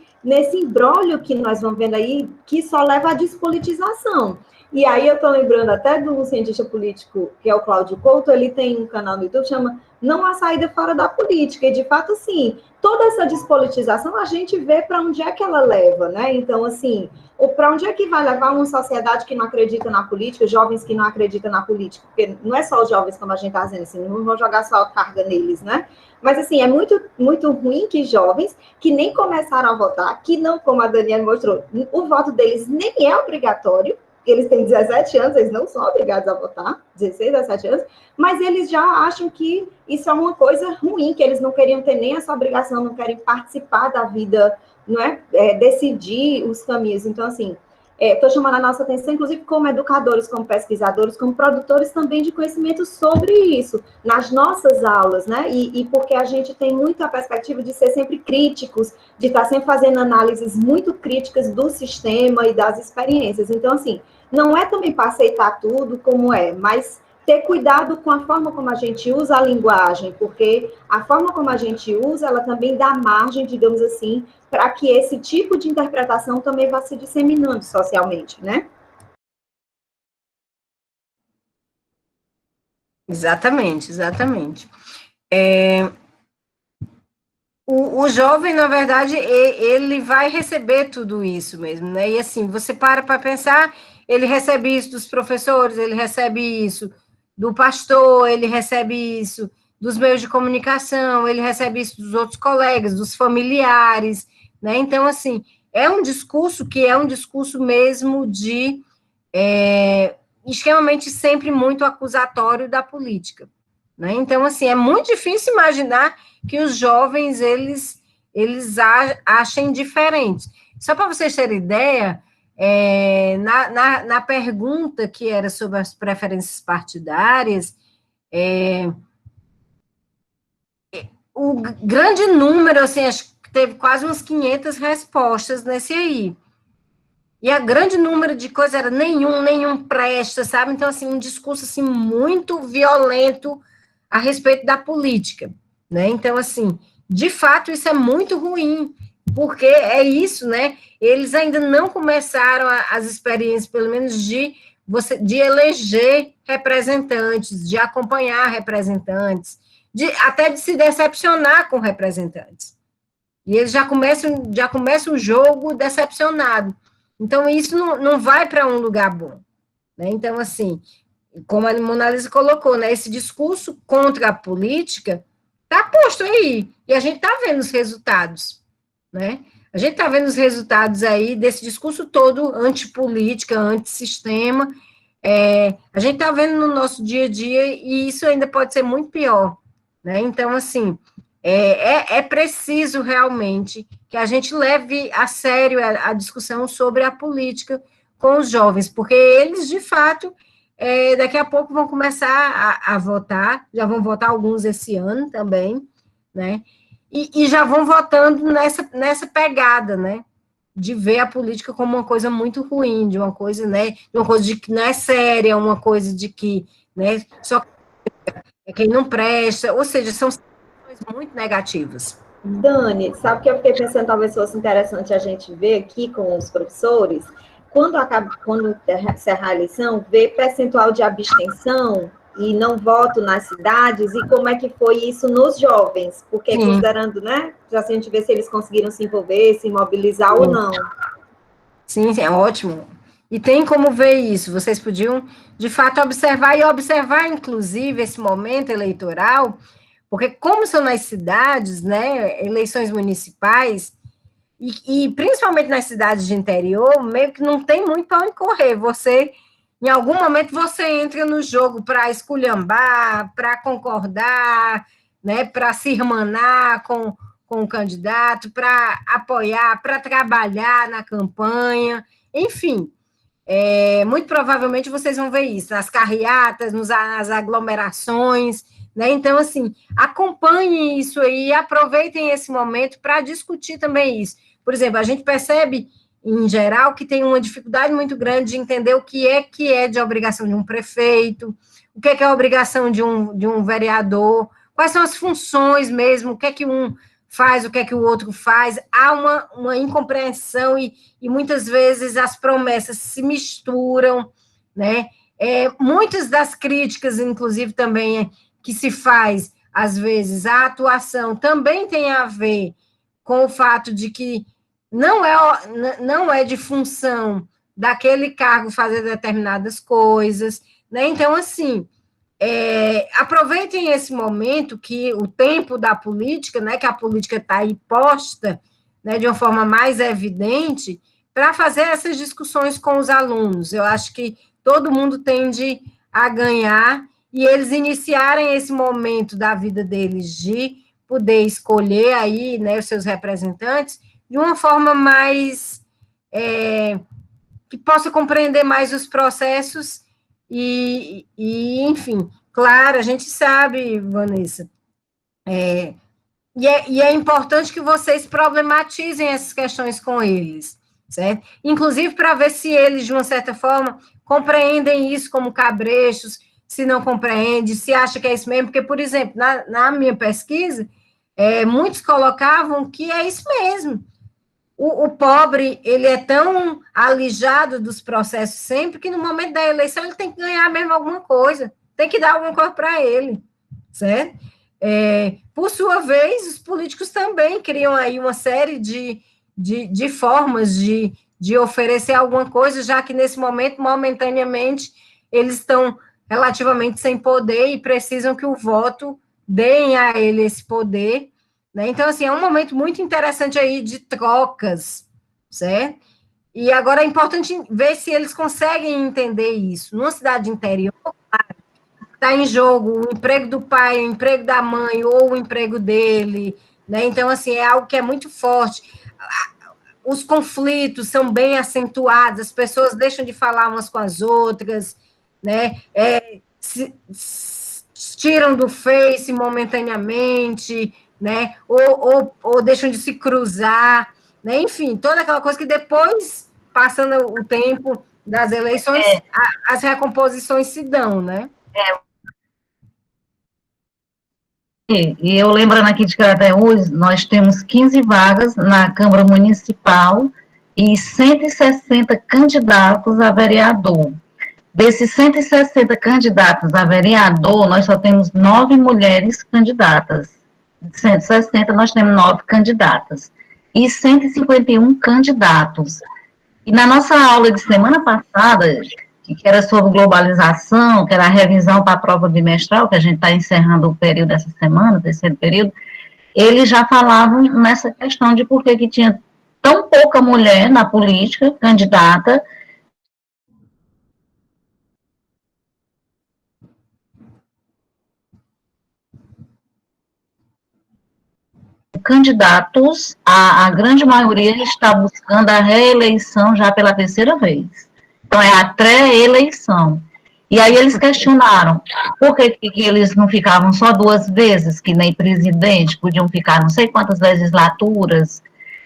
imbróglio que nós vamos vendo aí, que só leva à despolitização. E aí eu estou lembrando até de um cientista político, que é o Cláudio Couto, ele tem um canal no YouTube que chama Não Há Saída Fora da Política, e de fato, assim, toda essa despolitização, a gente vê para onde é que ela leva, né? Então, assim, para onde é que vai levar uma sociedade que não acredita na política, jovens que não acreditam na política? Porque não é só os jovens, como a gente está dizendo, assim, não vou jogar só a carga neles, né? Mas, assim, é muito, muito ruim que jovens que nem começaram a votar, que não, como a Daniela mostrou, o voto deles nem é obrigatório, eles têm 17 anos, eles não são obrigados a votar, 16, 17 anos, mas eles já acham que isso é uma coisa ruim, que eles não queriam ter nem essa obrigação, não querem participar da vida, não é? Decidir os caminhos. Então, assim, estou chamando a nossa atenção, inclusive como educadores, como pesquisadores, como produtores também de conhecimento sobre isso, nas nossas aulas, né? E porque a gente tem muito a perspectiva de ser sempre críticos, de estar sempre fazendo análises muito críticas do sistema e das experiências. Então, assim, não é também para aceitar tudo como é, mas ter cuidado com a forma como a gente usa a linguagem, porque a forma como a gente usa, ela também dá margem, digamos assim, para que esse tipo de interpretação também vá se disseminando socialmente, né? Exatamente, exatamente. O jovem, na verdade, ele vai receber tudo isso mesmo, né? E assim, você para pensar, ele recebe isso dos professores, ele recebe isso do pastor, ele recebe isso dos meios de comunicação, ele recebe isso dos outros colegas, dos familiares, né? Então, assim, é um discurso mesmo extremamente sempre muito acusatório da política, né? Então, assim, é muito difícil imaginar que os jovens, eles achem diferentes. Só para vocês terem ideia, na pergunta que era sobre as preferências partidárias, o grande número, assim, acho que teve quase umas 500 respostas nesse aí. E a grande número de coisas era nenhum presta, sabe? Então, assim, um discurso, assim, muito violento a respeito da política, né? Então, assim, de fato, isso é muito ruim, porque é isso, né? Eles ainda não começaram as experiências, pelo menos de eleger representantes, de acompanhar representantes, até de se decepcionar com representantes. E eles já começam o jogo decepcionado. Então, isso não vai para um lugar bom, né? Então, assim, como a Mona Lisa colocou, né, esse discurso contra a política está posto aí, e a gente está vendo os resultados, né? A gente está vendo os resultados aí desse discurso todo antipolítica, antissistema, a gente está vendo no nosso dia a dia, e isso ainda pode ser muito pior, né? Então, assim, é preciso realmente que a gente leve a sério a discussão sobre a política com os jovens, porque eles, de fato, daqui a pouco vão começar a votar, já vão votar alguns esse ano também, né? E já vão votando nessa pegada, né? De ver a política como uma coisa muito ruim, de uma coisa, né? De uma coisa de que não é séria, uma coisa de que, né? Só é quem não presta, ou seja, são muito negativas. Dani, sabe o que eu fiquei pensando, talvez fosse interessante a gente ver aqui com os professores, quando encerrar a eleição, ver percentual de abstenção e não voto nas cidades, e como é que foi isso nos jovens, porque considerando, né, já se a gente vê se eles conseguiram se envolver, se mobilizar ou não. Sim, é ótimo. E tem como ver isso, vocês podiam, de fato, observar, inclusive, esse momento eleitoral, porque como são nas cidades, né, eleições municipais, e principalmente nas cidades de interior, meio que não tem muito para onde correr. Em algum momento, você entra no jogo para esculhambar, para concordar, né, para se irmanar com o candidato, para apoiar, para trabalhar na campanha, enfim. Muito provavelmente vocês vão ver isso, nas carreatas, nas aglomerações, né? Então, assim, acompanhem isso aí, aproveitem esse momento para discutir também isso. Por exemplo, a gente percebe, em geral, que tem uma dificuldade muito grande de entender o que é de obrigação de um prefeito, o que é a obrigação de um vereador, quais são as funções mesmo, o que um faz, o que o outro faz. Há uma incompreensão e muitas vezes as promessas se misturam, né? Muitas das críticas, inclusive, também que se faz, às vezes, a atuação também tem a ver com o fato de que não é de função daquele cargo fazer determinadas coisas, né? Então, assim, aproveitem esse momento, que o tempo da política, né, que a política está aí posta, né, de uma forma mais evidente, para fazer essas discussões com os alunos. Eu acho que todo mundo tende a ganhar, e eles iniciarem esse momento da vida deles de poder escolher aí, né, os seus representantes de uma forma mais que possa compreender mais os processos e enfim, claro, a gente sabe, Vanessa, e é importante que vocês problematizem essas questões com eles, certo? Inclusive para ver se eles, de uma certa forma, compreendem isso como cabrechos, se não compreende, se acha que é isso mesmo, porque, por exemplo, na minha pesquisa, muitos colocavam que é isso mesmo. O pobre, ele é tão alijado dos processos sempre, que no momento da eleição ele tem que ganhar mesmo alguma coisa, tem que dar alguma coisa para ele, certo? Por sua vez, os políticos também criam aí uma série de formas de oferecer alguma coisa, já que nesse momento, momentaneamente, eles estão relativamente sem poder e precisam que o voto deem a ele esse poder, né? Então, assim, é um momento muito interessante aí de trocas, certo? E agora é importante ver se eles conseguem entender isso. Numa cidade interior, está em jogo o emprego do pai, o emprego da mãe ou o emprego dele, né? Então, assim, é algo que é muito forte. Os conflitos são bem acentuados, as pessoas deixam de falar umas com as outras, né? Se tiram do Face momentaneamente, né? Ou deixam de se cruzar, né? Enfim, toda aquela coisa que depois, passando o tempo das eleições, as recomposições se dão, né? E eu lembrando aqui de Crateús, nós temos 15 vagas na Câmara Municipal e 160 candidatos a vereador. Desses 160 candidatos a vereador, nós só temos 9 mulheres candidatas. De 160, nós temos 9 candidatas. E 151 candidatos. E na nossa aula de semana passada, que era sobre globalização, que era a revisão para a prova bimestral, que a gente está encerrando o período dessa semana, o terceiro período, eles já falavam nessa questão de por que tinha tão pouca mulher na política, candidata, candidatos, a grande maioria está buscando a reeleição já pela terceira vez. Então, é a pré-eleição. E aí eles questionaram por que eles não ficavam só 2 vezes, que nem presidente, podiam ficar não sei quantas legislaturas,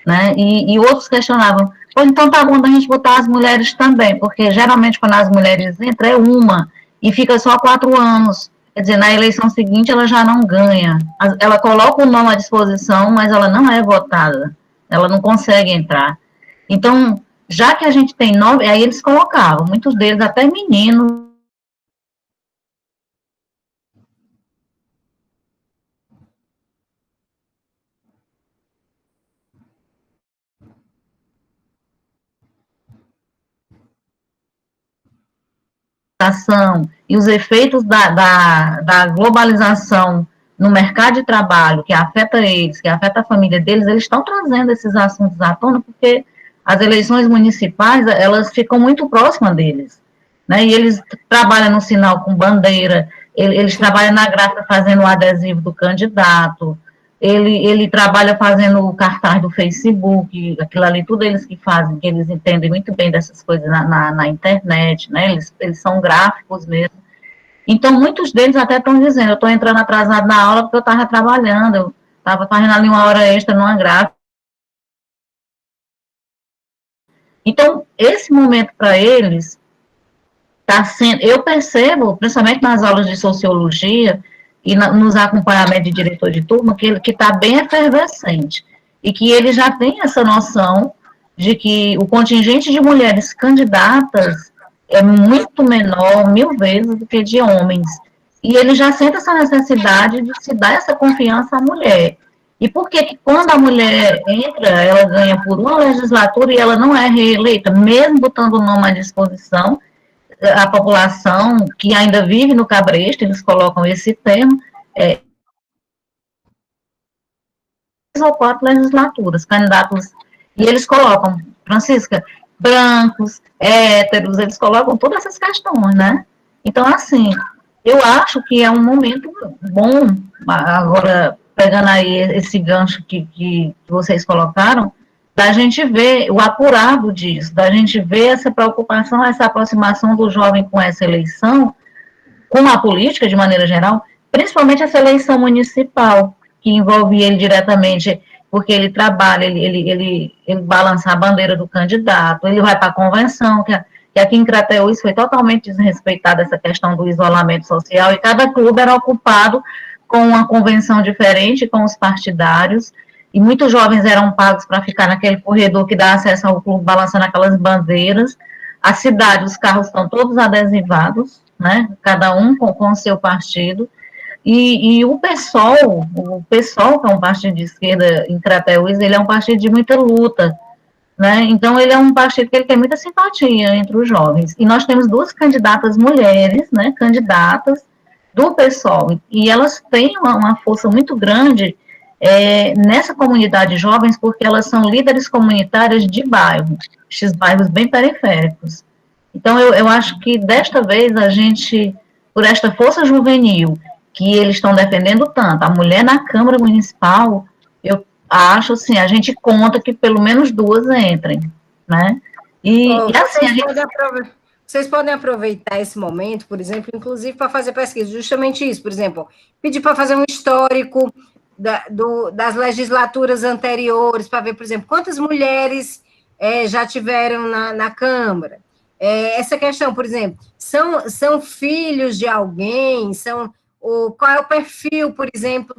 né? E outros questionavam, então tá bom da gente botar as mulheres também, porque geralmente quando as mulheres entram é uma, e fica só 4 anos. Quer dizer, na eleição seguinte ela já não ganha. Ela coloca o nome à disposição, mas ela não é votada. Ela não consegue entrar. Então, já que a gente tem 9, aí eles colocavam, muitos deles até meninos. E os efeitos da globalização no mercado de trabalho, que afeta eles, que afeta a família deles, eles estão trazendo esses assuntos à tona, porque as eleições municipais, elas ficam muito próximas deles, né? E eles trabalham no sinal com bandeira, eles trabalham na gráfica fazendo o adesivo do candidato, ele trabalha fazendo o cartaz do Facebook, aquilo ali, tudo eles que fazem, que eles entendem muito bem dessas coisas na internet, né? Eles são gráficos mesmo. Então, muitos deles até estão dizendo, eu estou entrando atrasado na aula porque eu estava trabalhando, eu estava fazendo ali uma hora extra numa gráfica. Então, esse momento para eles está sendo, eu percebo, principalmente nas aulas de sociologia e nos acompanhamentos de diretor de turma, que está bem efervescente, e que ele já tem essa noção de que o contingente de mulheres candidatas é muito menor, 1000 vezes, do que de homens. E ele já sente essa necessidade de se dar essa confiança à mulher. E por que quando a mulher entra, ela ganha por uma legislatura e ela não é reeleita, mesmo botando o nome à disposição, a população que ainda vive no cabresto, eles colocam esse termo, 3 ou 4 legislaturas, candidatos, e eles colocam, Francisca, brancos, héteros, eles colocam todas essas questões, né? Então, assim, eu acho que é um momento bom, agora, pegando aí esse gancho que vocês colocaram, da gente ver o apurado disso, da gente ver essa preocupação, essa aproximação do jovem com essa eleição, com a política de maneira geral, principalmente essa eleição municipal, que envolve ele diretamente, porque ele trabalha, ele balança a bandeira do candidato, ele vai para a convenção, que aqui em Crateús foi totalmente desrespeitada essa questão do isolamento social, e cada clube era ocupado com uma convenção diferente, com os partidários, e muitos jovens eram pagos para ficar naquele corredor que dá acesso ao clube, balançando aquelas bandeiras. A cidade, os carros estão todos adesivados, né? Cada um com o seu partido. E o PSOL, que é um partido de esquerda em Crateús, ele é um partido de muita luta, né? Então, ele é um partido que ele tem muita simpatia entre os jovens. E nós temos 2 candidatas mulheres, né? Candidatas do PSOL. E elas têm uma força muito grande nessa comunidade de jovens, porque elas são líderes comunitárias de bairro, esses bairros bem periféricos. Então, eu acho que desta vez a gente por esta força juvenil que eles estão defendendo tanto, a mulher na Câmara Municipal, eu acho, assim, a gente conta que pelo menos 2 entrem, né? E assim, vocês podem aproveitar esse momento, por exemplo, inclusive para fazer pesquisa, justamente isso, por exemplo, pedir para fazer um histórico das legislaturas anteriores, para ver, por exemplo, quantas mulheres já tiveram na Câmara. Essa questão, por exemplo, são filhos de alguém, qual é o perfil, por exemplo,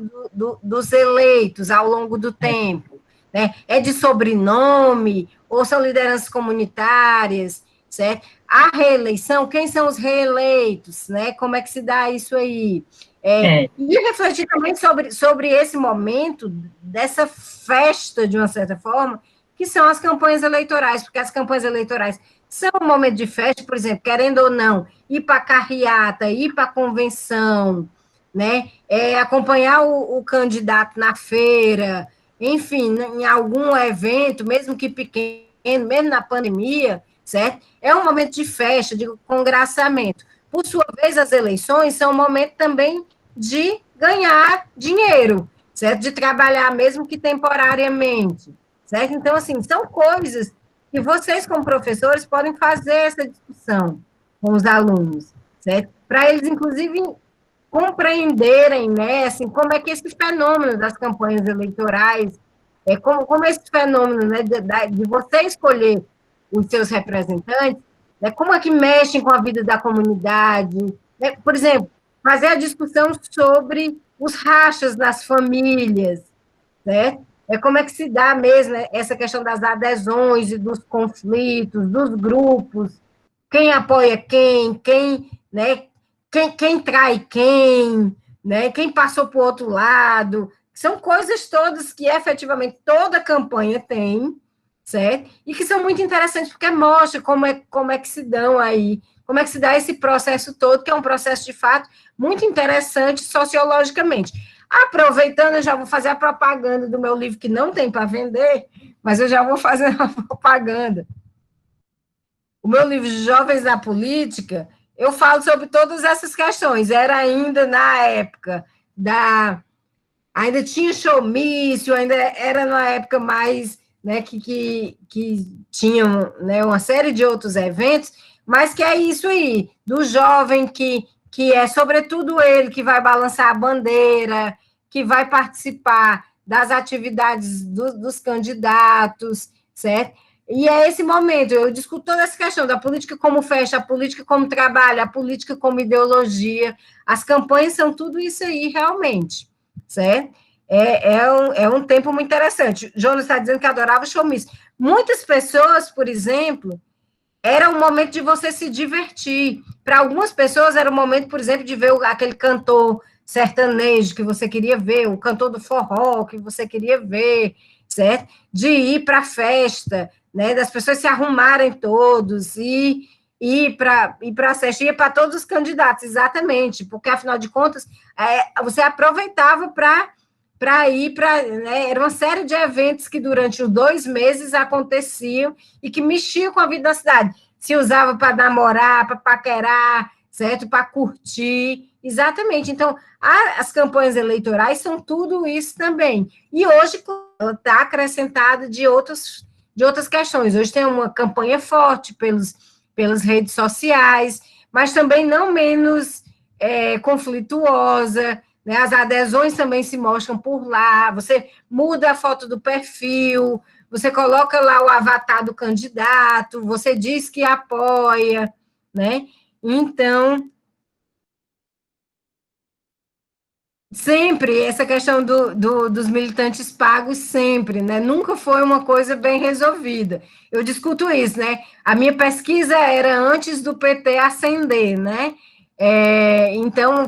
dos eleitos ao longo do tempo, né? É de sobrenome, ou são lideranças comunitárias, certo? A reeleição, quem são os reeleitos, né? Como é que se dá isso aí? E refletir também sobre esse momento, dessa festa, de uma certa forma, que são as campanhas eleitorais, porque as campanhas eleitorais são um momento de festa, por exemplo, querendo ou não, ir para a carreata, ir para a convenção, né? Acompanhar o candidato na feira, enfim, em algum evento, mesmo que pequeno, mesmo na pandemia, certo? É um momento de festa, de congraçamento. Por sua vez, as eleições são um momento também de ganhar dinheiro, certo? De trabalhar, mesmo que temporariamente, certo? Então, assim, são coisas que vocês, como professores, podem fazer essa discussão com os alunos, certo? Para eles, inclusive, compreenderem, né, assim, como é que esse fenômeno das campanhas eleitorais, como esse fenômeno, né, de você escolher os seus representantes, né, como é que mexem com a vida da comunidade, né? Por exemplo, fazer a discussão sobre os rachas das famílias, né? Como é que se dá mesmo, né, essa questão das adesões e dos conflitos, dos grupos, quem apoia quem, né, quem trai quem, né, quem passou para o outro lado, são coisas todas que efetivamente toda campanha tem, certo? E que são muito interessantes, porque mostra como é que se dão aí, como é que se dá esse processo todo, que é um processo, de fato, muito interessante sociologicamente. Aproveitando, eu já vou fazer a propaganda do meu livro, que não tem para vender, mas eu já vou fazer a propaganda. O meu livro Jovens na Política, eu falo sobre todas essas questões. Era ainda na época ainda tinha showmício, ainda era na época mais, né, que tinham, né, uma série de outros eventos, mas que é isso aí, do jovem que é sobretudo ele que vai balançar a bandeira, que vai participar das atividades dos candidatos, certo? E é esse momento, eu discuto toda essa questão da política como festa, a política como trabalho, a política como ideologia, as campanhas são tudo isso aí, realmente, certo? É um tempo muito interessante. Jonas está dizendo que adorava showmício. Muitas pessoas, por exemplo, era um momento de você se divertir. Para algumas pessoas era um momento, por exemplo, de ver aquele cantor sertanejo que você queria ver, o cantor do forró que você queria ver, certo? De ir para a festa, né? Das pessoas se arrumarem todos e ir para a festa, ir para todos os candidatos, exatamente, porque, afinal de contas, você aproveitava para ir para, né, era uma série de eventos que durante os 2 meses aconteciam e que mexiam com a vida da cidade. Se usava para namorar, para paquerar, certo? Para curtir, exatamente. Então, as campanhas eleitorais são tudo isso também. E hoje ela está acrescentada de outras questões. Hoje tem uma campanha forte pelas redes sociais, mas também não menos conflituosa, né? As adesões também se mostram por lá, você muda a foto do perfil, você coloca lá o avatar do candidato, você diz que apoia, né? Então, sempre, essa questão dos militantes pagos, sempre, né? Nunca foi uma coisa bem resolvida. Eu discuto isso, né? A minha pesquisa era antes do PT ascender, né? Então,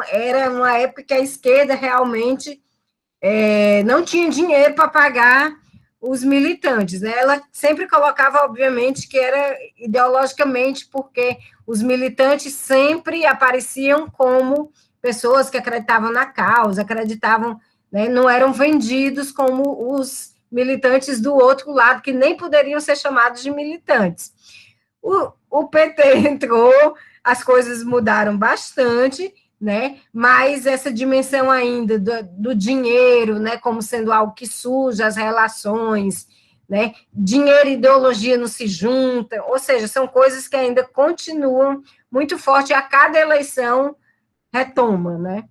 era uma época que a esquerda realmente não tinha dinheiro para pagar os militantes, né? Ela sempre colocava, obviamente, que era ideologicamente, porque os militantes sempre apareciam como pessoas que acreditavam na causa, acreditavam, né, não eram vendidos como os militantes do outro lado, que nem poderiam ser chamados de militantes. O PT entrou, as coisas mudaram bastante, né? Mas essa dimensão ainda do dinheiro, né, como sendo algo que suja as relações, né? Dinheiro e ideologia não se juntam, ou seja, são coisas que ainda continuam muito forte, a cada eleição retoma, né?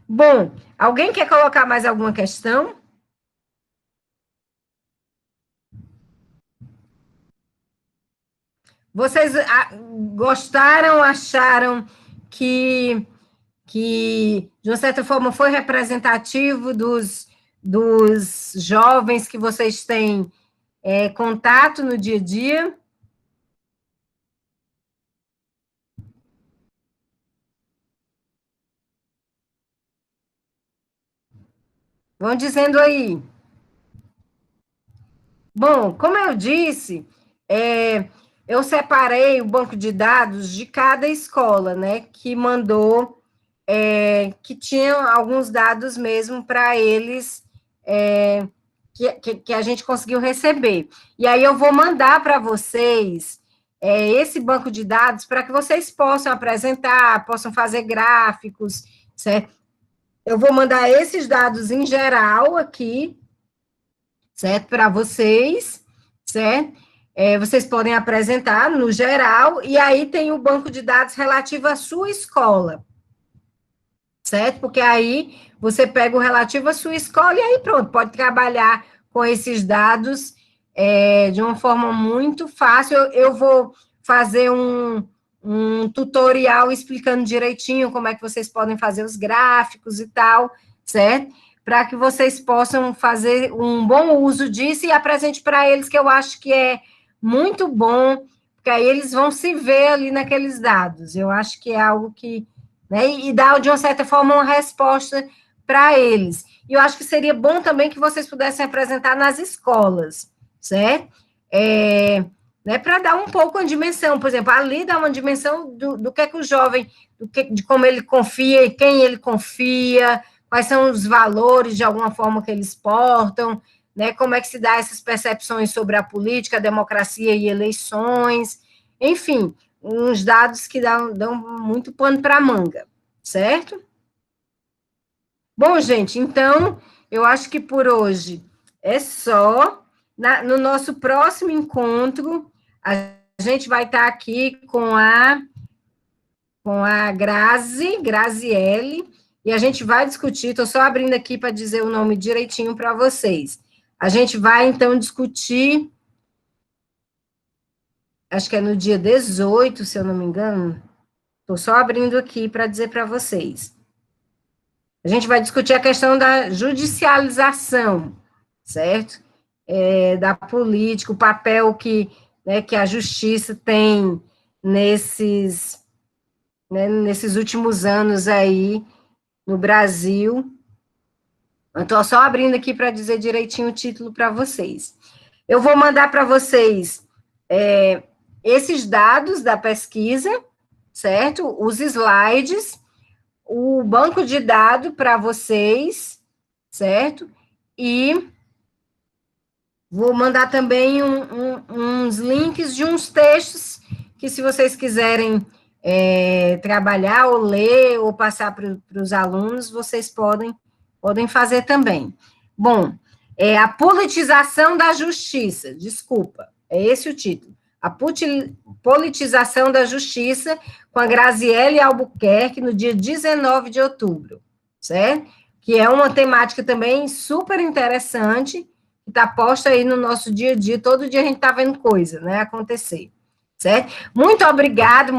Bom, alguém quer colocar mais alguma questão? Vocês gostaram, acharam que, de uma certa forma, foi representativo dos jovens que vocês têm contato no dia a dia? Vão dizendo aí. Bom, como eu disse, eu separei o banco de dados de cada escola, né, que mandou, que tinham alguns dados mesmo para eles, que a gente conseguiu receber. E aí eu vou mandar para vocês esse banco de dados para que vocês possam apresentar, possam fazer gráficos, certo? Eu vou mandar esses dados em geral aqui, certo? Para vocês, certo? Vocês podem apresentar no geral, e aí tem o banco de dados relativo à sua escola, certo? Porque aí você pega o relativo à sua escola e aí pronto, pode trabalhar com esses dados de uma forma muito fácil. Eu vou fazer um tutorial explicando direitinho como é que vocês podem fazer os gráficos e tal, certo? Para que vocês possam fazer um bom uso disso e apresente para eles, que eu acho que é muito bom, porque aí eles vão se ver ali naqueles dados. Eu acho que é algo que, né, e dá, de uma certa forma, uma resposta para eles. E eu acho que seria bom também que vocês pudessem apresentar nas escolas, certo? Né, para dar um pouco uma dimensão, por exemplo, ali dá uma dimensão do que é que o jovem, de como ele confia e quem ele confia, quais são os valores, de alguma forma, que eles portam, né, como é que se dá essas percepções sobre a política, a democracia e eleições, enfim, uns dados que dão muito pano para a manga, certo? Bom, gente, então, eu acho que por hoje é só. No nosso próximo encontro, a gente vai estar aqui com a Graziele, e a gente vai discutir, estou só abrindo aqui para dizer o nome direitinho para vocês. A gente vai, então, discutir, acho que é no dia 18, se eu não me engano, estou só abrindo aqui para dizer para vocês. A gente vai discutir a questão da judicialização, certo? Da política, o papel que a justiça tem nesses últimos anos aí no Brasil. Eu estou só abrindo aqui para dizer direitinho o título para vocês. Eu vou mandar para vocês esses dados da pesquisa, certo? Os slides, o banco de dados para vocês, certo? E vou mandar também uns links de uns textos que, se vocês quiserem trabalhar, ou ler, ou passar para os alunos, vocês podem fazer também. Bom, a politização da justiça, desculpa, é esse o título. A politização da justiça, com a Graziele Albuquerque, no dia 19 de outubro, certo? Que é uma temática também super interessante, que está posta aí no nosso dia a dia, todo dia a gente está vendo coisa, né, acontecer, certo? Muito obrigado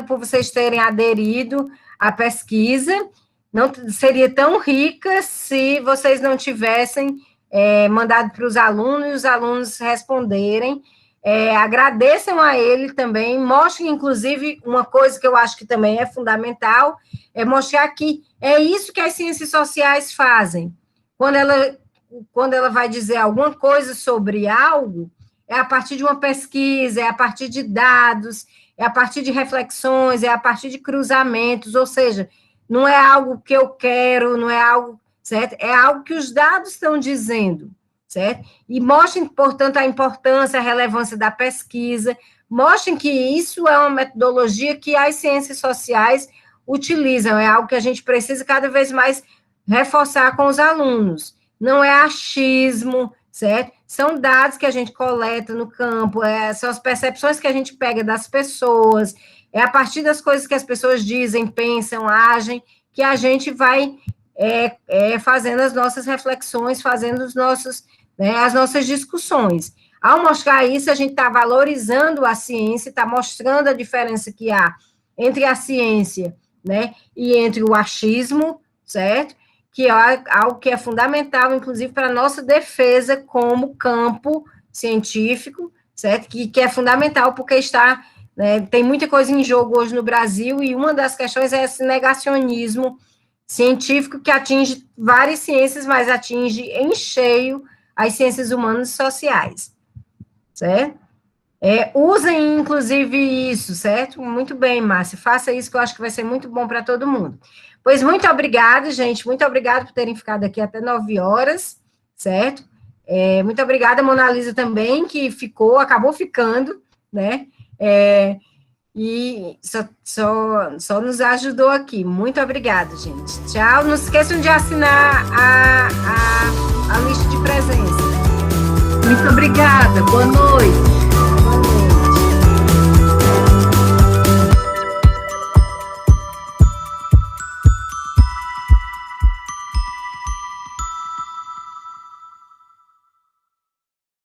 por vocês terem aderido à pesquisa. Não seria tão rica se vocês não tivessem mandado para os alunos e os alunos responderem. Agradeçam a ele também, mostrem, inclusive, uma coisa que eu acho que também é fundamental, é mostrar que é isso que as ciências sociais fazem. Quando ela vai dizer alguma coisa sobre algo, é a partir de uma pesquisa, é a partir de dados, é a partir de reflexões, é a partir de cruzamentos, ou seja, não é algo que eu quero, não é algo, certo? É algo que os dados estão dizendo, certo? E mostrem, portanto, a importância, a relevância da pesquisa, mostrem que isso é uma metodologia que as ciências sociais utilizam, é algo que a gente precisa cada vez mais reforçar com os alunos. Não é achismo, certo? São dados que a gente coleta no campo, são as percepções que a gente pega das pessoas, é a partir das coisas que as pessoas dizem, pensam, agem, que a gente vai fazendo as nossas reflexões, fazendo os nossos, as nossas discussões. Ao mostrar isso, a gente está valorizando a ciência, está mostrando a diferença que há entre a ciência, e entre o achismo, certo? Que é algo que é fundamental, inclusive, para a nossa defesa como campo científico, certo? Que é fundamental porque tem muita coisa em jogo hoje no Brasil, e uma das questões é esse negacionismo científico que atinge várias ciências, mas atinge em cheio as ciências humanas e sociais, certo? Usem, inclusive, isso, certo? Muito bem, Márcia, faça isso que eu acho que vai ser muito bom para todo mundo. Pois muito obrigada, gente, muito obrigada por terem ficado aqui até 9 horas, certo? Muito obrigada, Mona Lisa, também, que acabou ficando, e só nos ajudou aqui. Muito obrigada, gente. Tchau. Não se esqueçam de assinar a lista de presença. Muito obrigada. Boa noite.